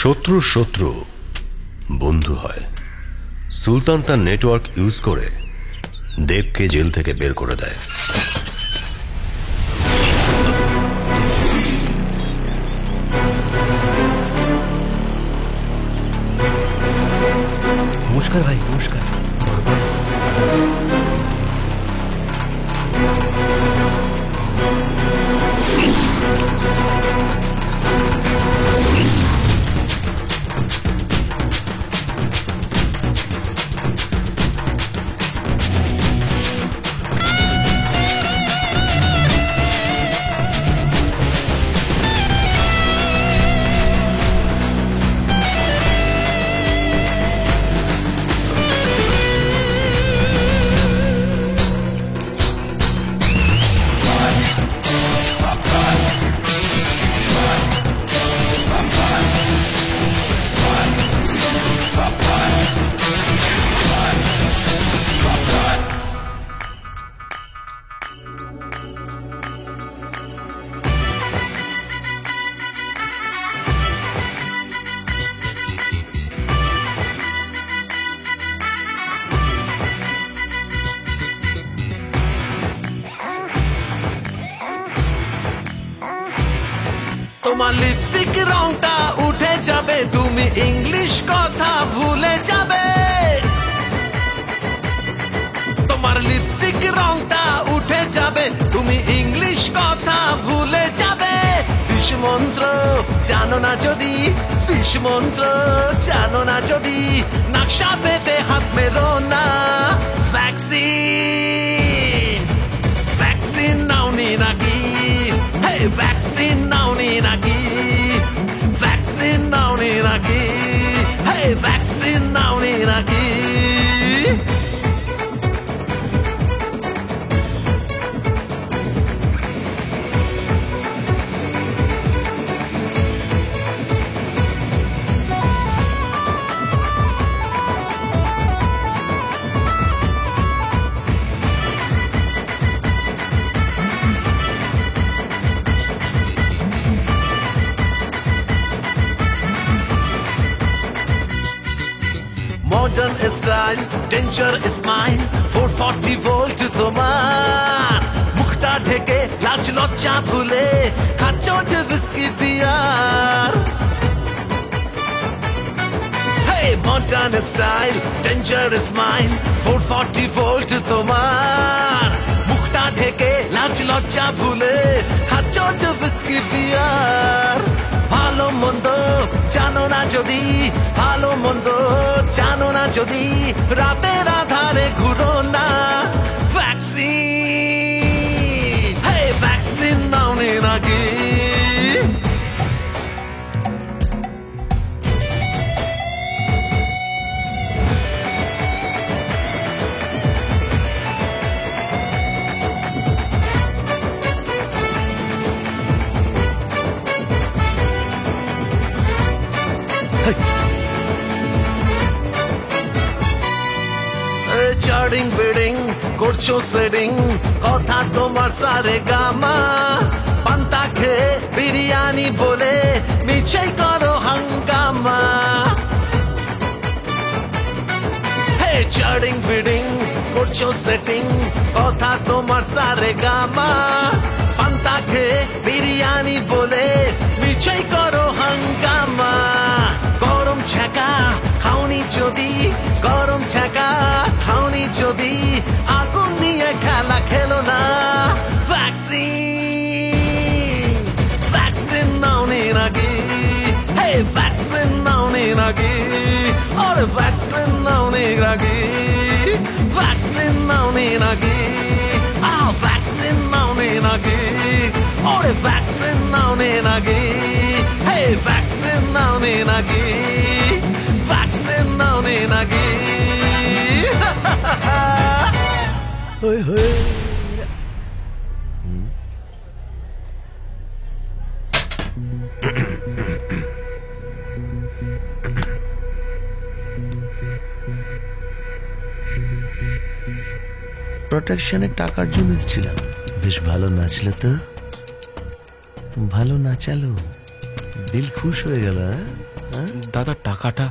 শত্রু শত্রু বন্ধু হয়। সুলতান তার নেটওয়ার্ক ইউজ করে দেবকে জেল থেকে বের করে দেয়। নমস্কার ভাই, নমস্কার। তোমার লিপস্টিক রংটা উঠে যাবে, তুমি ইংলিশ কথা ভুলে যাবে। তোমার লিপস্টিক রংটা উঠে যাবে, তুমি ইংলিশ কথা ভুলে যাবে। বিষমন্ত্র জানো না যদি, বিষমন্ত্র জানো না যদি, নকশা পেতে হাত মেরো না। ভ্যাকসিন ভ্যাকসিন নাওনি নাকি? হে ভ্যাকসিন নাওনি নাকি? ভ্যাকসিন নাওনি নাকি? হে ভ্যাকসিন নাওনি নাকি? Modern style, danger is mine, 440 volt তোমার। মুখটা ঢেকে লাজ লজ্জা ভুলে খাচ্ছ যে whiskey beer. Hey, modern style, danger is mine, 440 volt তোমার। মুখটা ঢেকে লাজ লজ্জা ভুলে খাচ্ছ যে whiskey বিয়ার। ভালো মন্দ জানো না যদি, ভালো মন্দ জানো না যদি, রাতের আধারে ঘুরো না। ভ্যাকসিন, হে ভ্যাকসিন নাওনি নাকি? চার্ডিং বিডিং করছো সেডিং, কথা তোমার সারে গামা। পান্তা খেয়ে বিরিয়ানি বলে মিছেই করো হাঙ্গামা। হে চার্ডিং বিডিং করছো সেটিং, কথা তোমার সারে গামা। পান্তা খেয়ে বিরিয়ানি বলে মিছেই করো হাঙ্গামা। গরম ছ্যাঁকা খাওনি যদি, গরম ছ্যাঁকা খাওনি যদি, আগুন নিয়ে খেলা খেলো না। ভ্যাকসিন ভ্যাকসিন নাওনি নাকি? হে ভ্যাকসিন নাওনি নাকি? আরে ভ্যাকসিন নাওনি নাকি? ভ্যাকসিন নাওনি নাকি? ভ্যাকসিন নাওনি নাকি? ওরে ভ্যাকসিন নাওনি নাকি? হে ভ্যাকসিন নাওনি নাকি? ভ্যাকসিন নাওনি নাকি? প্রোটেকশনের টাকার জন্য এসেছিলাম। বেশ ভালো নাচলো তো, ভালো নাচালো, দিল খুশ হয়ে গেল। দাদা টাকাটা?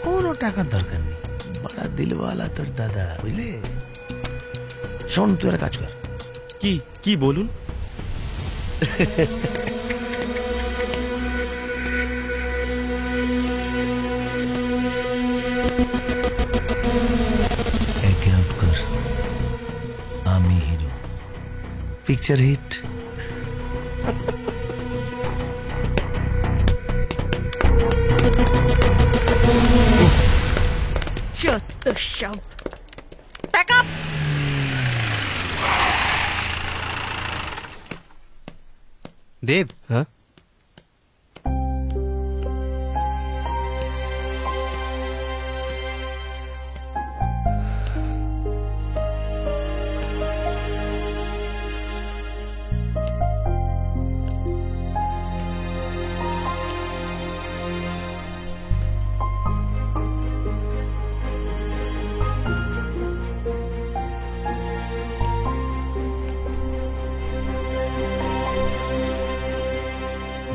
কোনো টাকার দরকার নেই, বড়া দিলওয়ালা তোর দাদা, বুঝলে? শোন, তুই একটা কাজ কর। কি কি বলুন? একে আউট কর, আমি হিরো, পিকচার হিট। যত সব প্যাক আপ। দেব, হ্যাঁ,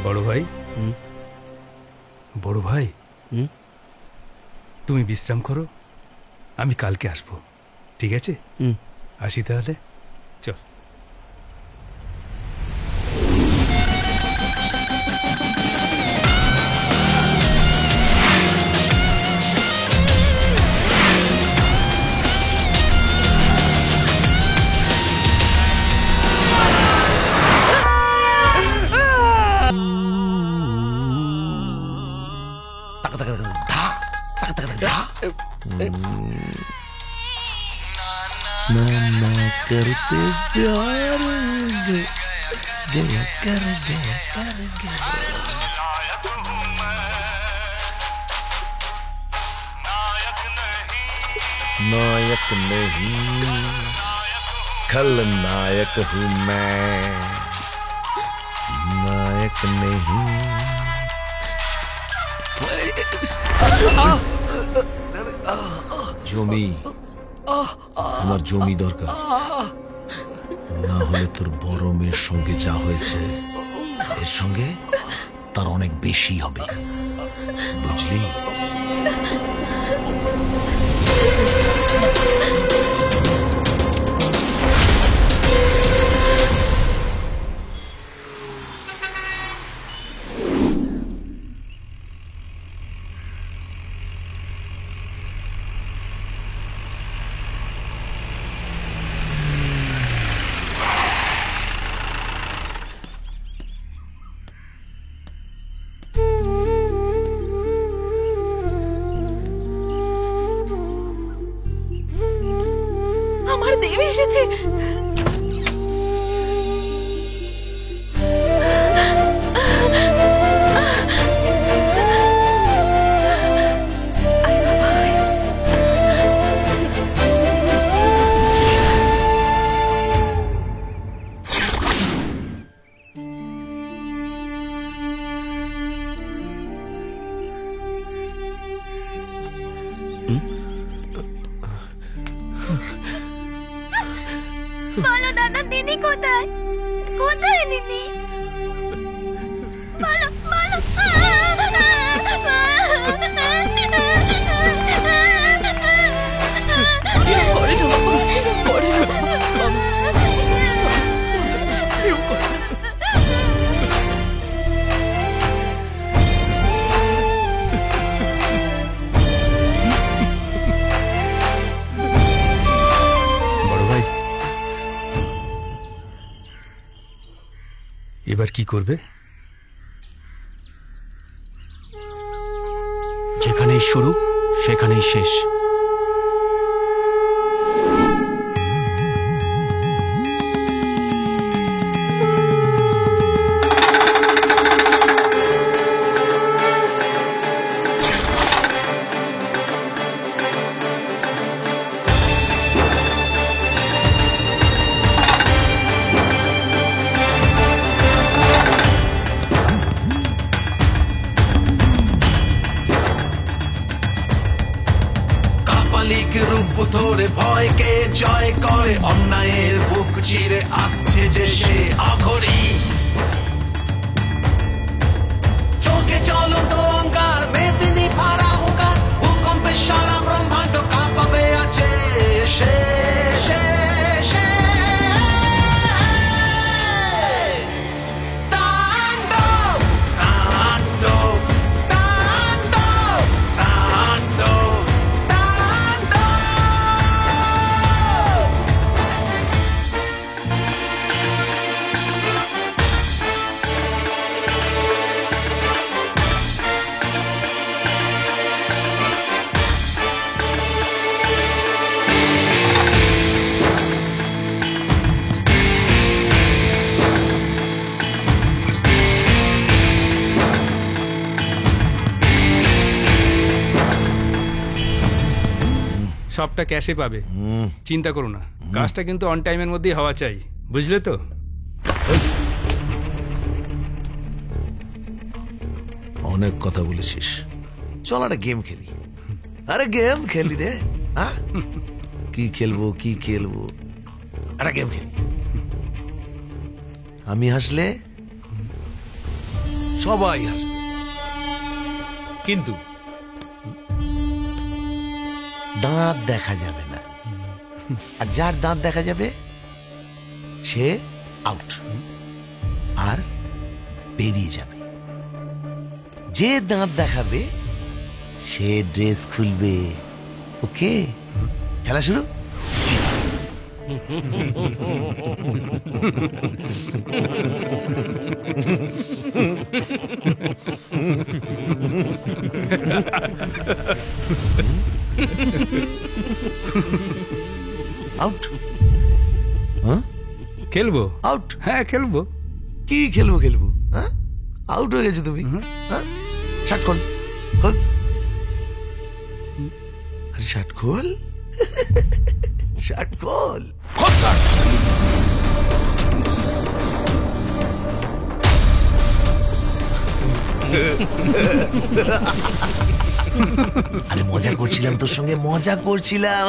বড় ভাই, বড় ভাই, তুমি বিশ্রাম করো, আমি কালকে আসবো, ঠিক আছে? আসি তাহলে, চল। ना करते प्यार गया कर गया कर गया। नायक नहीं, खलनायक हूँ मैं, नायक नहीं। জমি, আমার জমি দরকার, না হলে তোর বড় মেয়ের সঙ্গে যা হয়েছে এর সঙ্গে তার অনেক বেশি হবে, বুঝলি? আমার দেব এসেছে। বলো দাদা, দিদি কোথায়? কোথায় দিদি? বলো বলো। এবার কি করবে? যেখানেই শুরু সেখানেই শেষ। রূপ ধরে ভয়কে জয় করে, অন্যায়ের বুক চিরে আসছে যে সে আঘরি। চোখে চলো তো অঙ্গার, মেদিনী ভাড়া হুঙ্কার, ভূকম্পে সারা ব্রহ্মাণ্ড সবটা ক্যাশে পাবে, চিন্তা করো না। কাজটা কিন্তু অন টাইমের মধ্যেই হওয়া চাই, বুঝলে তো? অনেক কথা বলেছিস, চল একটা গেম খেলি। আরে গেম খেলি রে। কি খেলবো একটা গেম খেলি। আমি হাসলে সবাই হাসবে, কিন্তু দাঁত দেখা যাবে না। আর যার দাঁত দেখা যাবে সে আউট আর বেরিয়ে যাবে। যে দাঁত দেখাবে সে ড্রেস খুলবে। ওকে, খেলা শুরু। আউট। খেলবো? আউট। হ্যাঁ খেলবো। কি খেলবো? হ্যাঁ, আউট হয়ে গেছে তুমি। হ্যাঁ, শার্ট খোল। আরে শার্ট খোল, শার্ট খোল। আরে মজা করছিলাম তোর সঙ্গে, মজা করছিলাম।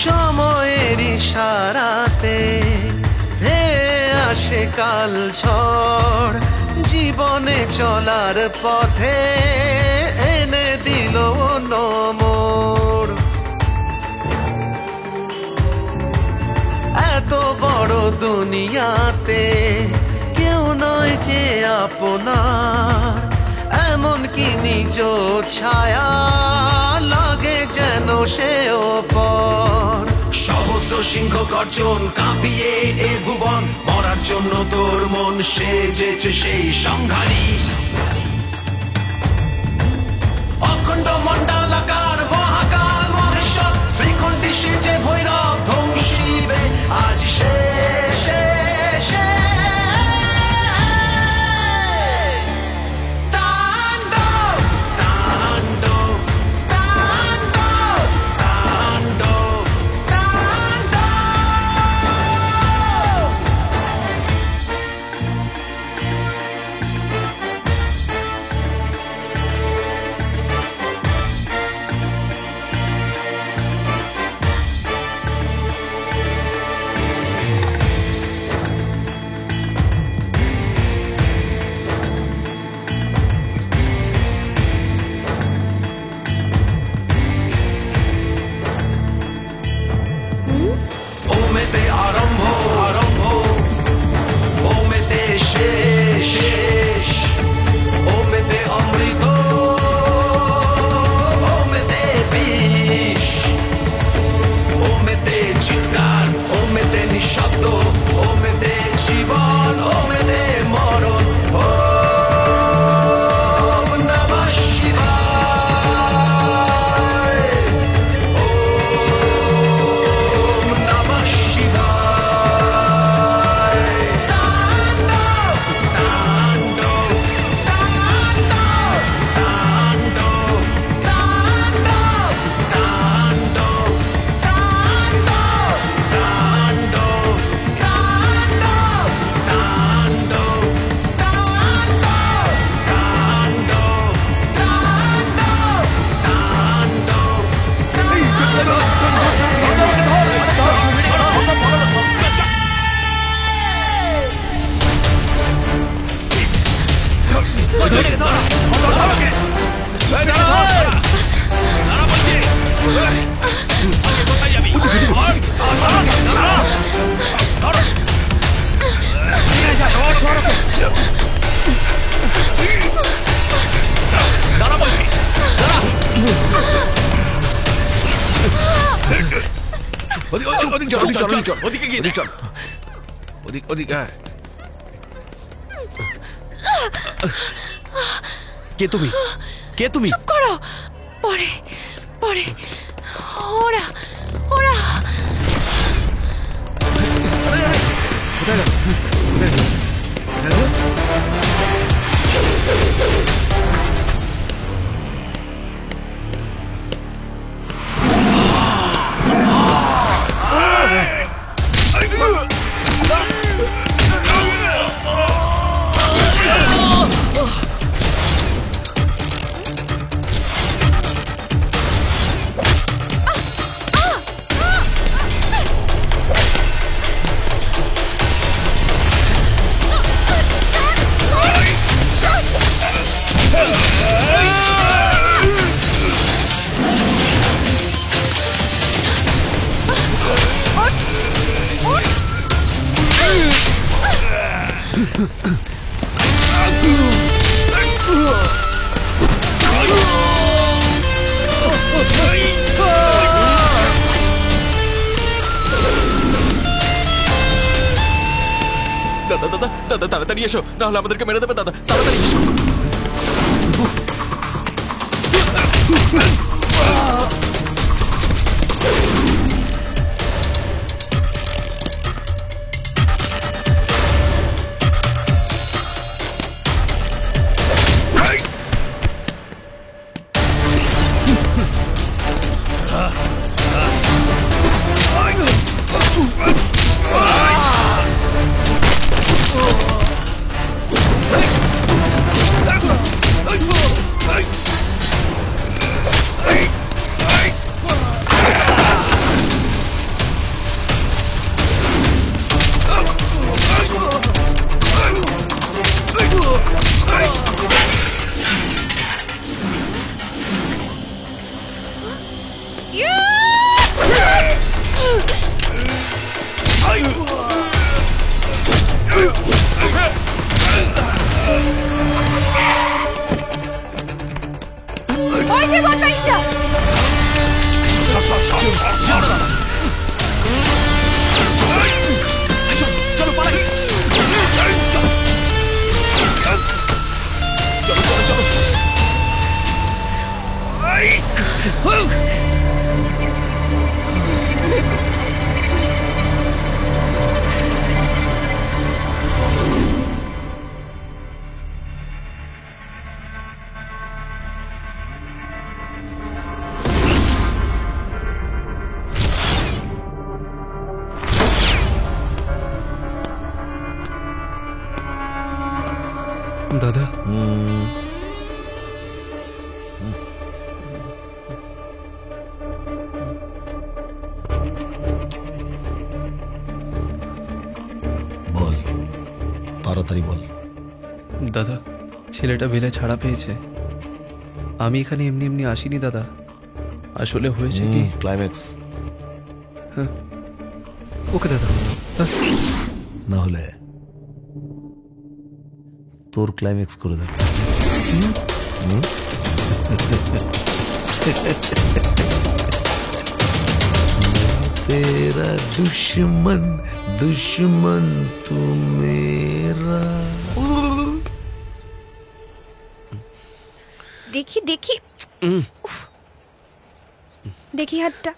সময়ের ইশারাতে আসে কাল ঝড়, জীবনে চলার পথে এনে দিল মোড়। এত বড় দুনিয়াতে কেউ নয় যে আপনার, এমন কি নিজ ছায়া লাগে যেন সেও পর। সহস্র সিংহ গর্জন কাঁপিয়ে এ ভুবন, মরার জন্য তোর মন সেজেছে সেই সংহারী। অখণ্ড মণ্ডলাকার মহাকাল মহেশ্বর, শ্রীখণ্ডী সেজে ভৈরব ধ্বংসিবে আজ শেষে। কে তুমি? কে তুমি? চুপ করো। পরে পরে ওরা ওরা কোথায় দাদা দাদা দাদা তাড়াতাড়ি এসো, না হলে আমাদেরকে মেরে দেবে। দাদা তাড়াতাড়ি এসো। ওই যে বদমাইশটা! চলো পালাকি। চলো চলো চলো। দাদা, বল, তাড়াতাড়ি বল। দাদা, ছেলেটা বেলে ছাড়া পেয়েছে। আমি এখানে এমনি এমনি আসিনি দাদা। আসলে হয়েছে কি, ক্লাইম্যাক্স ওকে দাদা। না হলে তোর ক্লাইম্যাক্স করে দেবে। तेरा दुश्मन दुश्मन तू मेरा। দেখি দেখি উফ। দেখি হাতটা।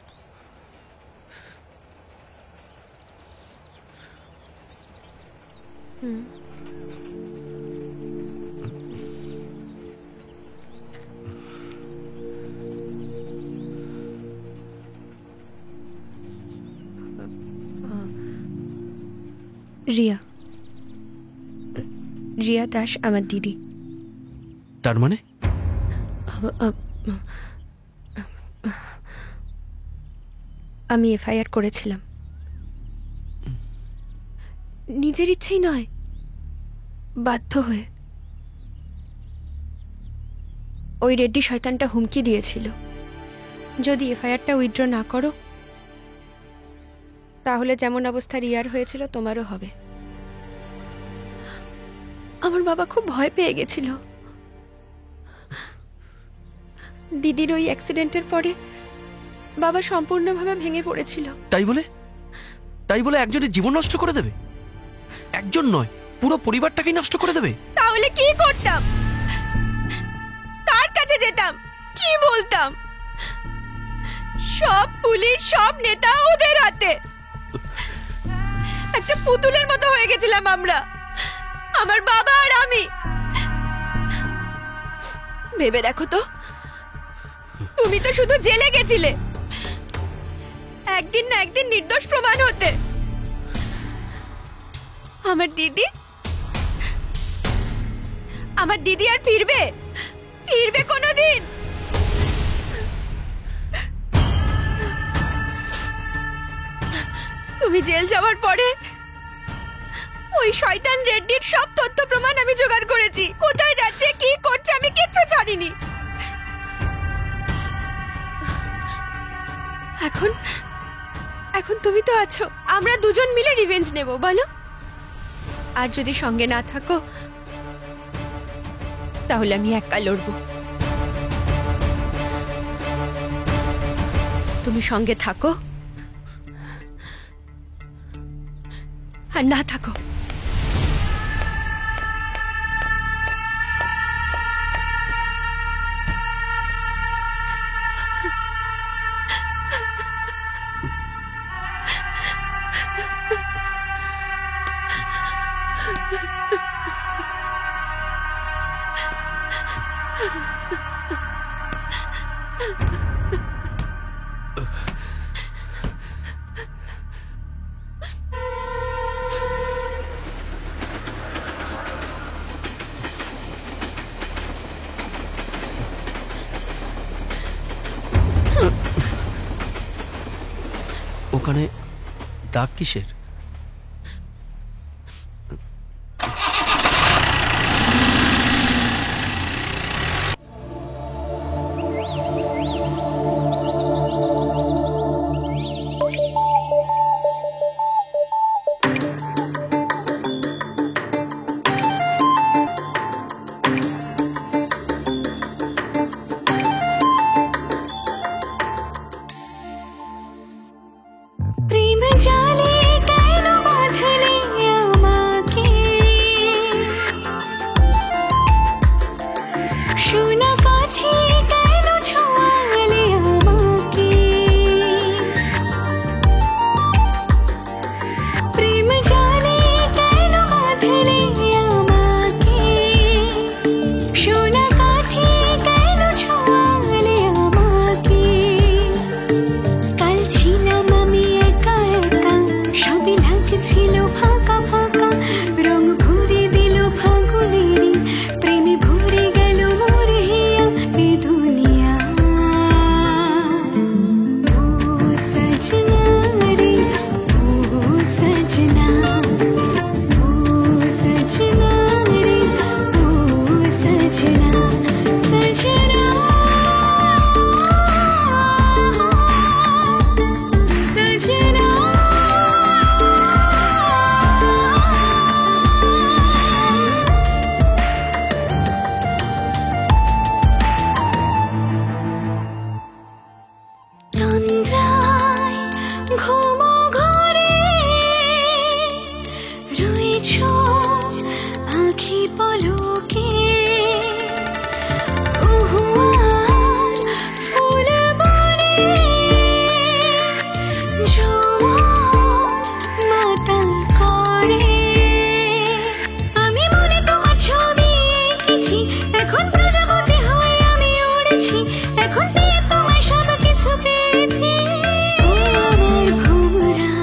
রিয়া, রিয়া দাস আমার দিদি। তার মানে আমি এফআইআর করেছিলাম, নিজের ইচ্ছেই নয়, বাধ্য হয়ে। ওই রেড্ডি শয়তানটা হুমকি দিয়েছিল, যদি এফআইআরটা উইথড্র না করো তাহলে যেমন অবস্থা রিয়ার হয়েছিল তোমারও হবে। আমার বাবা খুব ভয় পেয়ে গেছিল। দিদির ওই অ্যাক্সিডেন্টের পরে বাবা সম্পূর্ণভাবে ভেঙে পড়েছিল। তাই বলে একজনের জীবন নষ্ট করে দেবে? একজন নয়, পুরো পরিবারটাকেই নষ্ট করে দেবে। তাহলে কি করতাম? কার কাছে যেতাম? কি বলতাম? সব পুলিশ, সব নেতা ওদের হাতে। একটা পুতুলের মতো হয়ে গেছিলাম আমরা, আমার বাবা আর আমি। ভেবে দেখো তো, তুমি তো শুধু জেলে গেছিলে, একদিন না একদিন নির্দোষ প্রমাণ হতে। আমার দিদি আর ফিরবে? ফিরবে কোনোদিন? তুমি জেল যাওয়ার পরে ওই শয়তান রেড্ডির সব তথ্য প্রমাণ আমি জোগাড় করেছি। কোথায় যাচ্ছে, কি করছে, আমি কিচ্ছু জানিনি। এখন তুমি তো আছো, আমরা দুজন মিলে রিভেঞ্জ নেব, বলো? আর যদি সঙ্গে না থাকো তাহলে আমি একা লড়বো। তুমি সঙ্গে থাকো আর না থাকো। ওখানে দাগ কিসের? প্রেম জালে কেন বাঁধলে আমাকে, সোনা কাঠে কেন ছোঁয়ালে আমাকে, প্রেম জালে কেন বাঁধলে আমাকে, সোনা কাঠে কেন ছোঁয়ালে আমাকে। কাল ছিলাম আমি একা একা, সবই লাগছিল ফাঁকা ফাঁকা, রং ভরে দিল ফাগুনেরই, প্রেমে ভরে গেল মোরে হিয়া এ দুনিয়া। ও সজনা রে ও সজনা, ও সজনা রে ও সজনা, সজনা सजना। তন্দ্রায় ঘুমো ঘরে রয়েছ আঁখি পলকে, উহুয়ার ফুল বনে জোয়ার মাতাল করে। আমি মনে তোমার ছবি এঁকেছি, এখন প্রজাপতি হয়ে আমি উড়েছি, এখন পেয়ে তোমায় সব কিছু পেয়েছি। ও আমার ভোমরা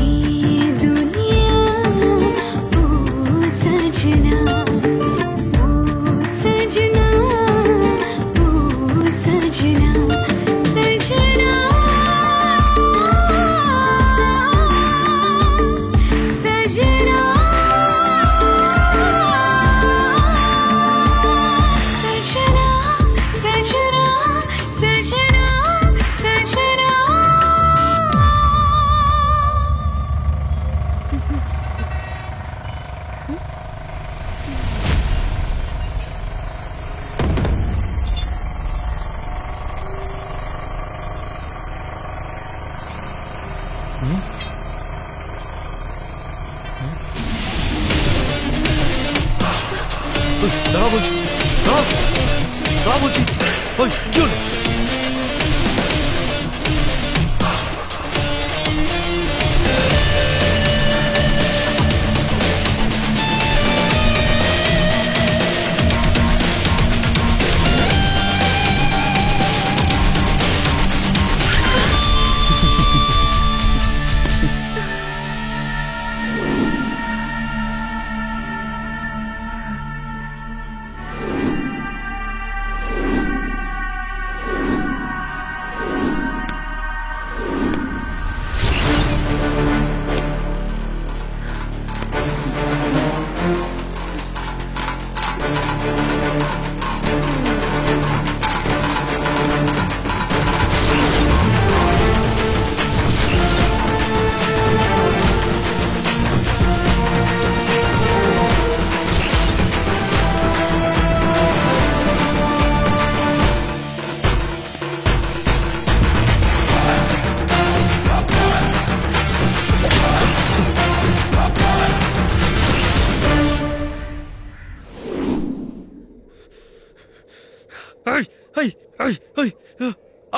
এ দুনিয়া, ও সজনা, ও সজনা, ও সজনা, সজনা। सजना सजना सजना सजना দাঁড়া বলছি, দাঁড়া দাঁড়া বলছি। ওই কি হলো?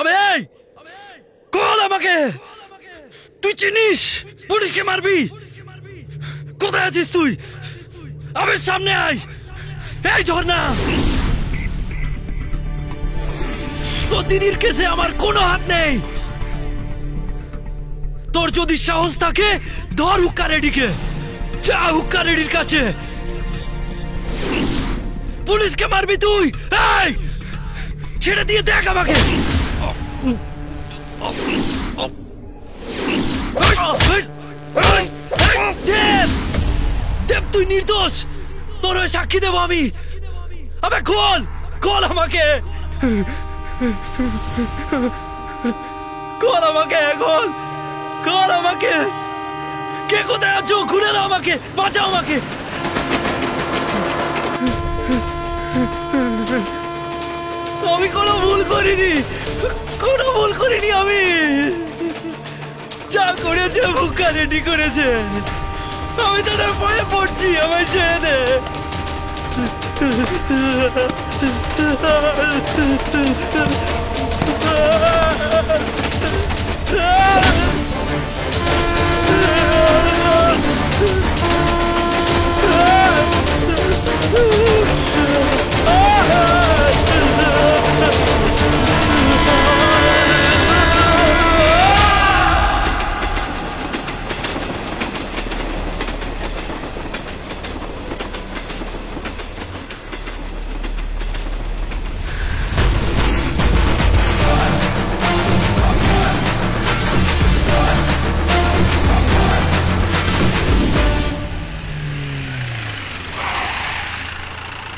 আবে কল আমাকে, তুই চিনিস পুলিশকে মারবি? কোথায় আছিস তুই? আবে সামনে আয়। এই ঝর্ণা, তোর দিদির কেসে আমার কোনো হাত নেই। তোর যদি সাহস থাকে ধর হুক্কা রেডিকে, যা হুক্কা রেডির কাছে। পুলিশকে মারবি তুই? এই ছেড়ে দিয়ে দেখ আমাকে। দেব তুই নির্দোষ, তোর হয়ে সাক্ষী দেবো আমি। আবে খোল, খোল আমাকে, খোল আমাকে, খোল, খোল আমাকে। কে কোথায় আছো? খুলে দাও আমাকে, বাঁচাও আমাকে। আমি কোনো ভুল করিনি, কোনো ভুল করিনি। আমি যা করেছে হুক্কা রেডি করেছে। আমি তোদের ভয়ে পড়ছি, আমায় ছেড়ে দে।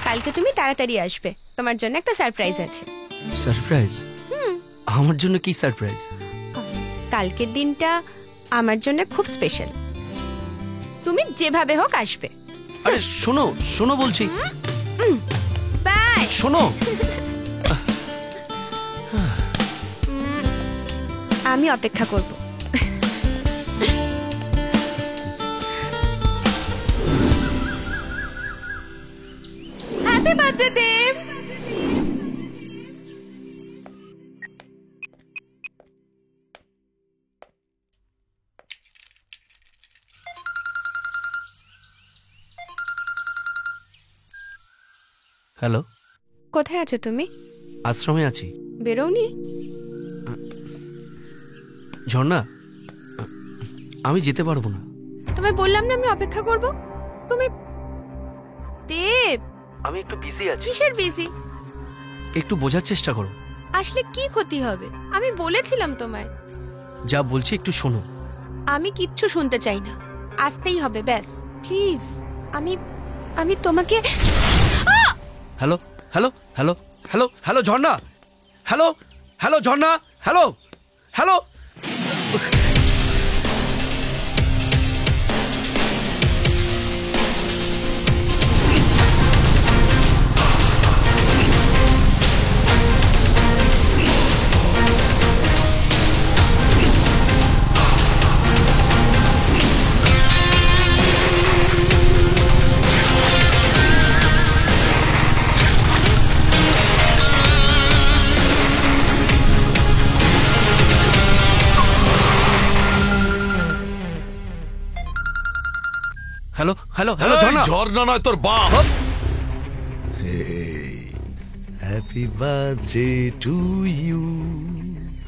কালকে তুমি তাড়াতাড়ি আসবে, তোমার জন্য একটা সারপ্রাইজ আছে। সারপ্রাইজ? আমার জন্য কি সারপ্রাইজ? কালকের দিনটা আমার জন্য খুব স্পেশাল, তুমি যেভাবে হোক আসবে। আরে শোনো, শোনো বলছি। বাই। শোনো, আমি অপেক্ষা করব। হ্যাপি বার্থডে দেব। হ্যালো, কোথায় আছো তুমি? আশ্রমে আছি। বেরোনি? ঝর্ণা, আমি যেতে পারবো না। তোমায় বললাম না আমি অপেক্ষা করব। তুমি দেব, আমি একটু বিজি আছি। কিসের বিজি? একটু বোঝার চেষ্টা করো। আসলে কি ক্ষতি হবে? আমি বলেছিলাম তোমায়। যা বলছি একটু শোনো। আমি কিচ্ছু শুনতে চাই না, আসতেই হবে ব্যাস। প্লিজ, আমি তোমাকে। Hello, hello, hello, hello, hello Jharna, hello, hello Jharna, hello, hello. Hello, hello, hello Jharna. Jharna নয় তোর বাপ। Happy birthday to you,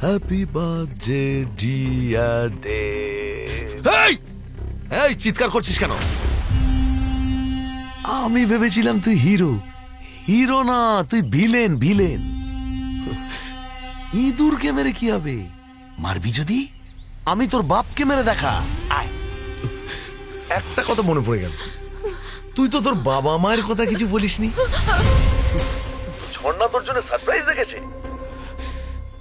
happy birthday dear Dev. এই চিৎকার করছিস কেন? আমি ভেবেছিলাম তুই হিরো। হিরো না, তুই ভিলেন। ভিলেন। ইঁদুরকে মেরে কি হবে? মারবি যদি আমি তোর বাপকে মেরে দেখা। একটা কথা মনে পড়ে গেল, তুই তো তোর বাবা মায়ের কথা কিছু বলিসনি। ঝর্ণা তোর জন্য সারপ্রাইজ রেখেছে,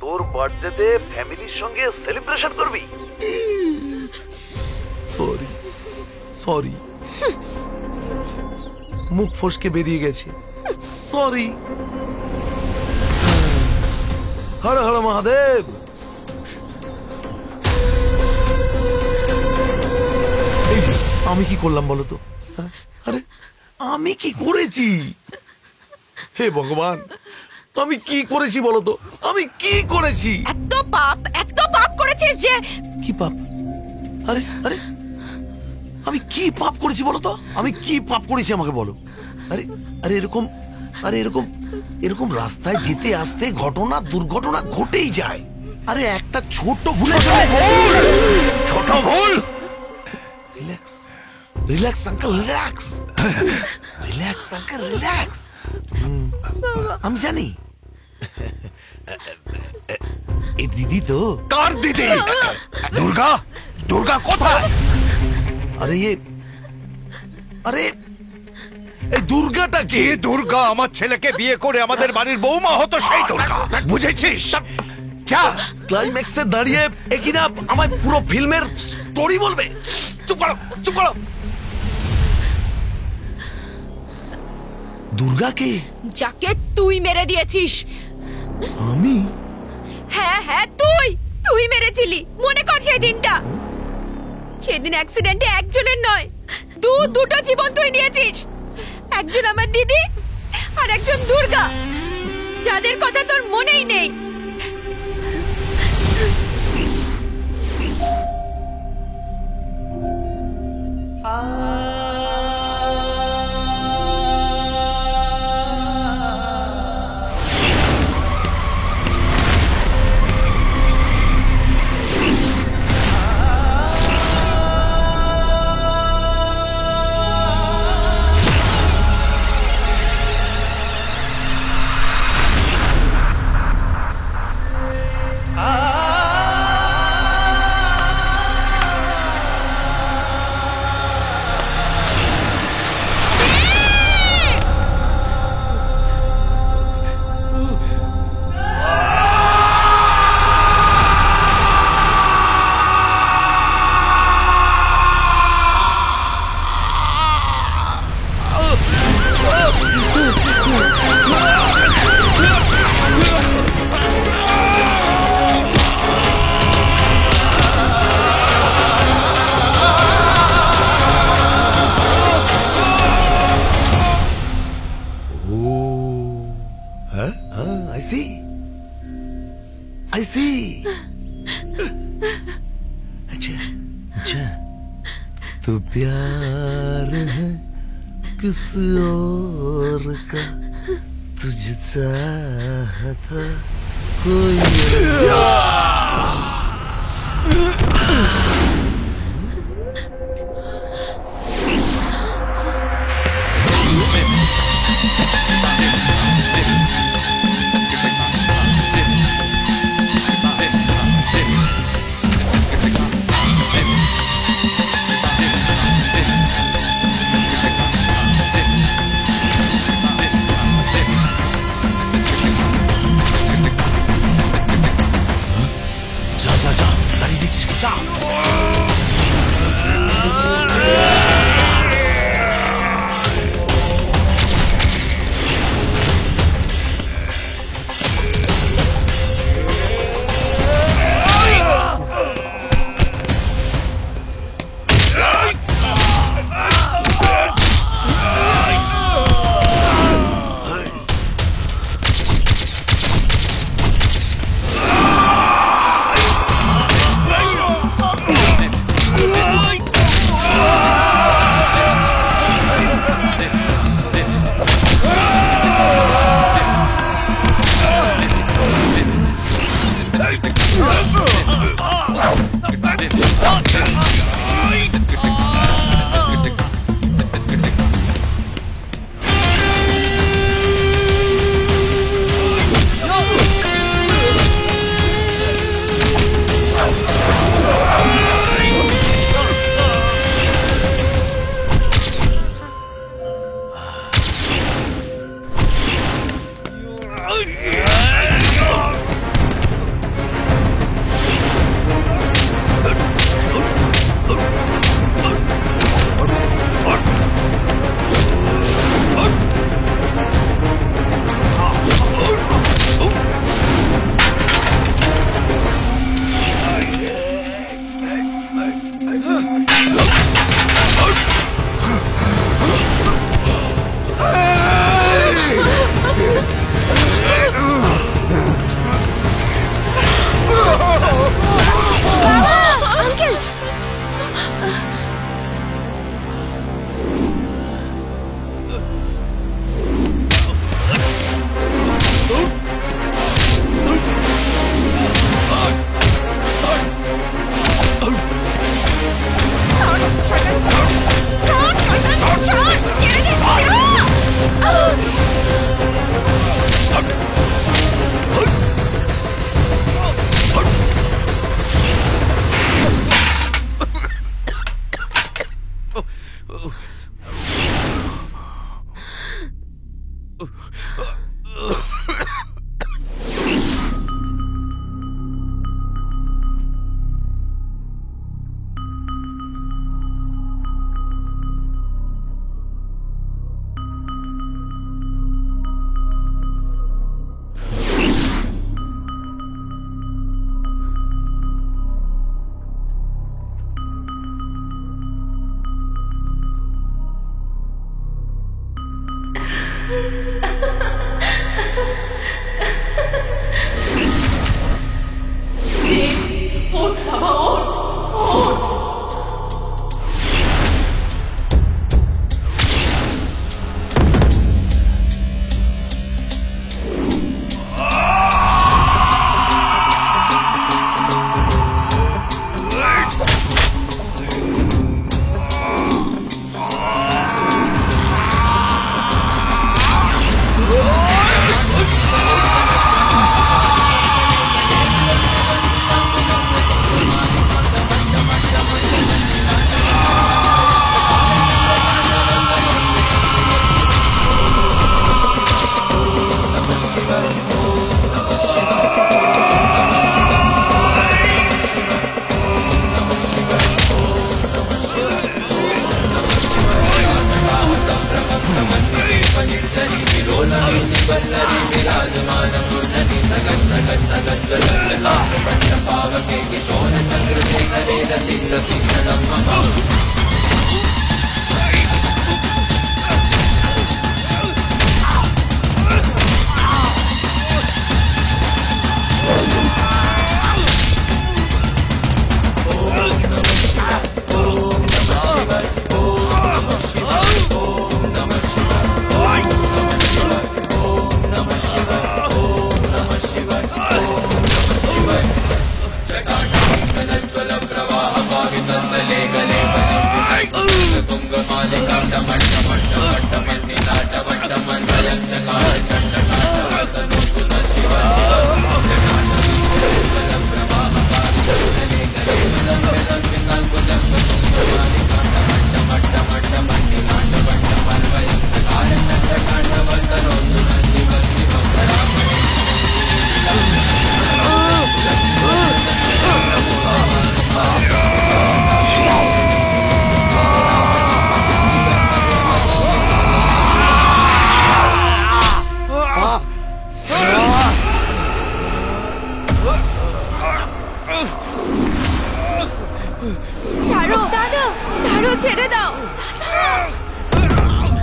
তোর বার্থডেতে ফ্যামিলির সঙ্গে সেলিব্রেশন করবি। সরি সরি, মুখ ফসকে বেরিয়ে গেছে। সরি। হর হর মহাদেব। এই যে আমি কি করলাম বলো তো? আরে আমি কি করেছি? হে ভগবান, আমি কি করেছি বলো তো, আমি কি করেছি? এত পাপ করেছিস যে কি পাপ? আরে আরে আমি কি পাপ করেছি বলো তো, আমি কি পাপ করেছি আমাকে বলো। আরে আরে এরকম এরকম রাস্তায় যেতে আসতে দুর্ঘটনা ঘটেই যায়। আরে একটা ছোট ভুলের জন্য ছোট ভুল। Relax relax uncle, relax relax uncle, relax. আমি জানি এই দিদি তো। কার দিদি? দুর্গা? দুর্গা কোথায়? আরে আরে এই দুর্গাটা যে দুর্গা আমার ছেলেকে বিয়ে করে আমাদের বাড়ির বৌমা হতো সেই দুর্গা, বুঝেছিস? যা ক্লাইম্যাক্সে দাঁড়িয়ে একিনা আমায় পুরো ফিল্মের স্টোরি বলবে। চুপ করো, চুপ করো। দুর্গাকে? যাকে তুই মেরে দিয়েছিস। আমি? হ্যাঁ তুই মেরেছিলি। মনে কর সেই দিনটা। সেদিন অ্যাক্সিডেন্টে একজনের নয়, দুটো জীবন তুই নিয়েছিস। একজন আমার দিদি আর একজন দুর্গা, যাদের কথা তোর মনেই নেই। I see. अच्छा तो प्यार है किस और का, तुझे चाहता कोई जा, दाढ़ी देखছিস কি? जा।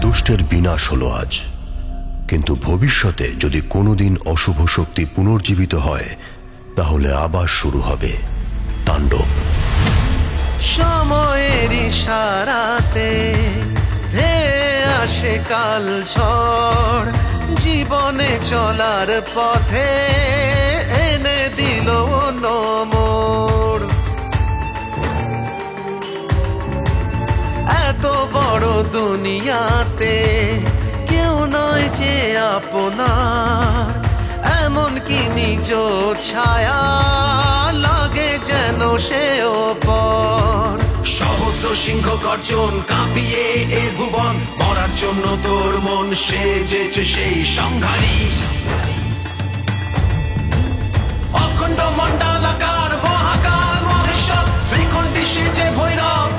দুষ্টের বিনাশ হলো আজ, কিন্তু ভবিষ্যতে যদি কোনোদিন অশুভ শক্তি পুনর্জীবিত হয় তাহলে আবার শুরু হবে তাণ্ডব। সময়ের ইশারাতে ধেয়ে আসে কাল ঝড়, জীবনে চলার পথে এনে দিল মোড়। এত বড় দুনিয়াতে কেউ নয় যে আপনার, এমন কি নিজ ছায়া লাগে যেন সেও পর। সহস্র সিংহ গর্জন কাঁপিয়ে এ ভুবন, মরার জন্য তোর মন সেজেছে সেই সংহারী। অখণ্ড মণ্ডলাকার মহাকাল মহেশ্বর, শ্রীখণ্ডী সেজে ভৈরব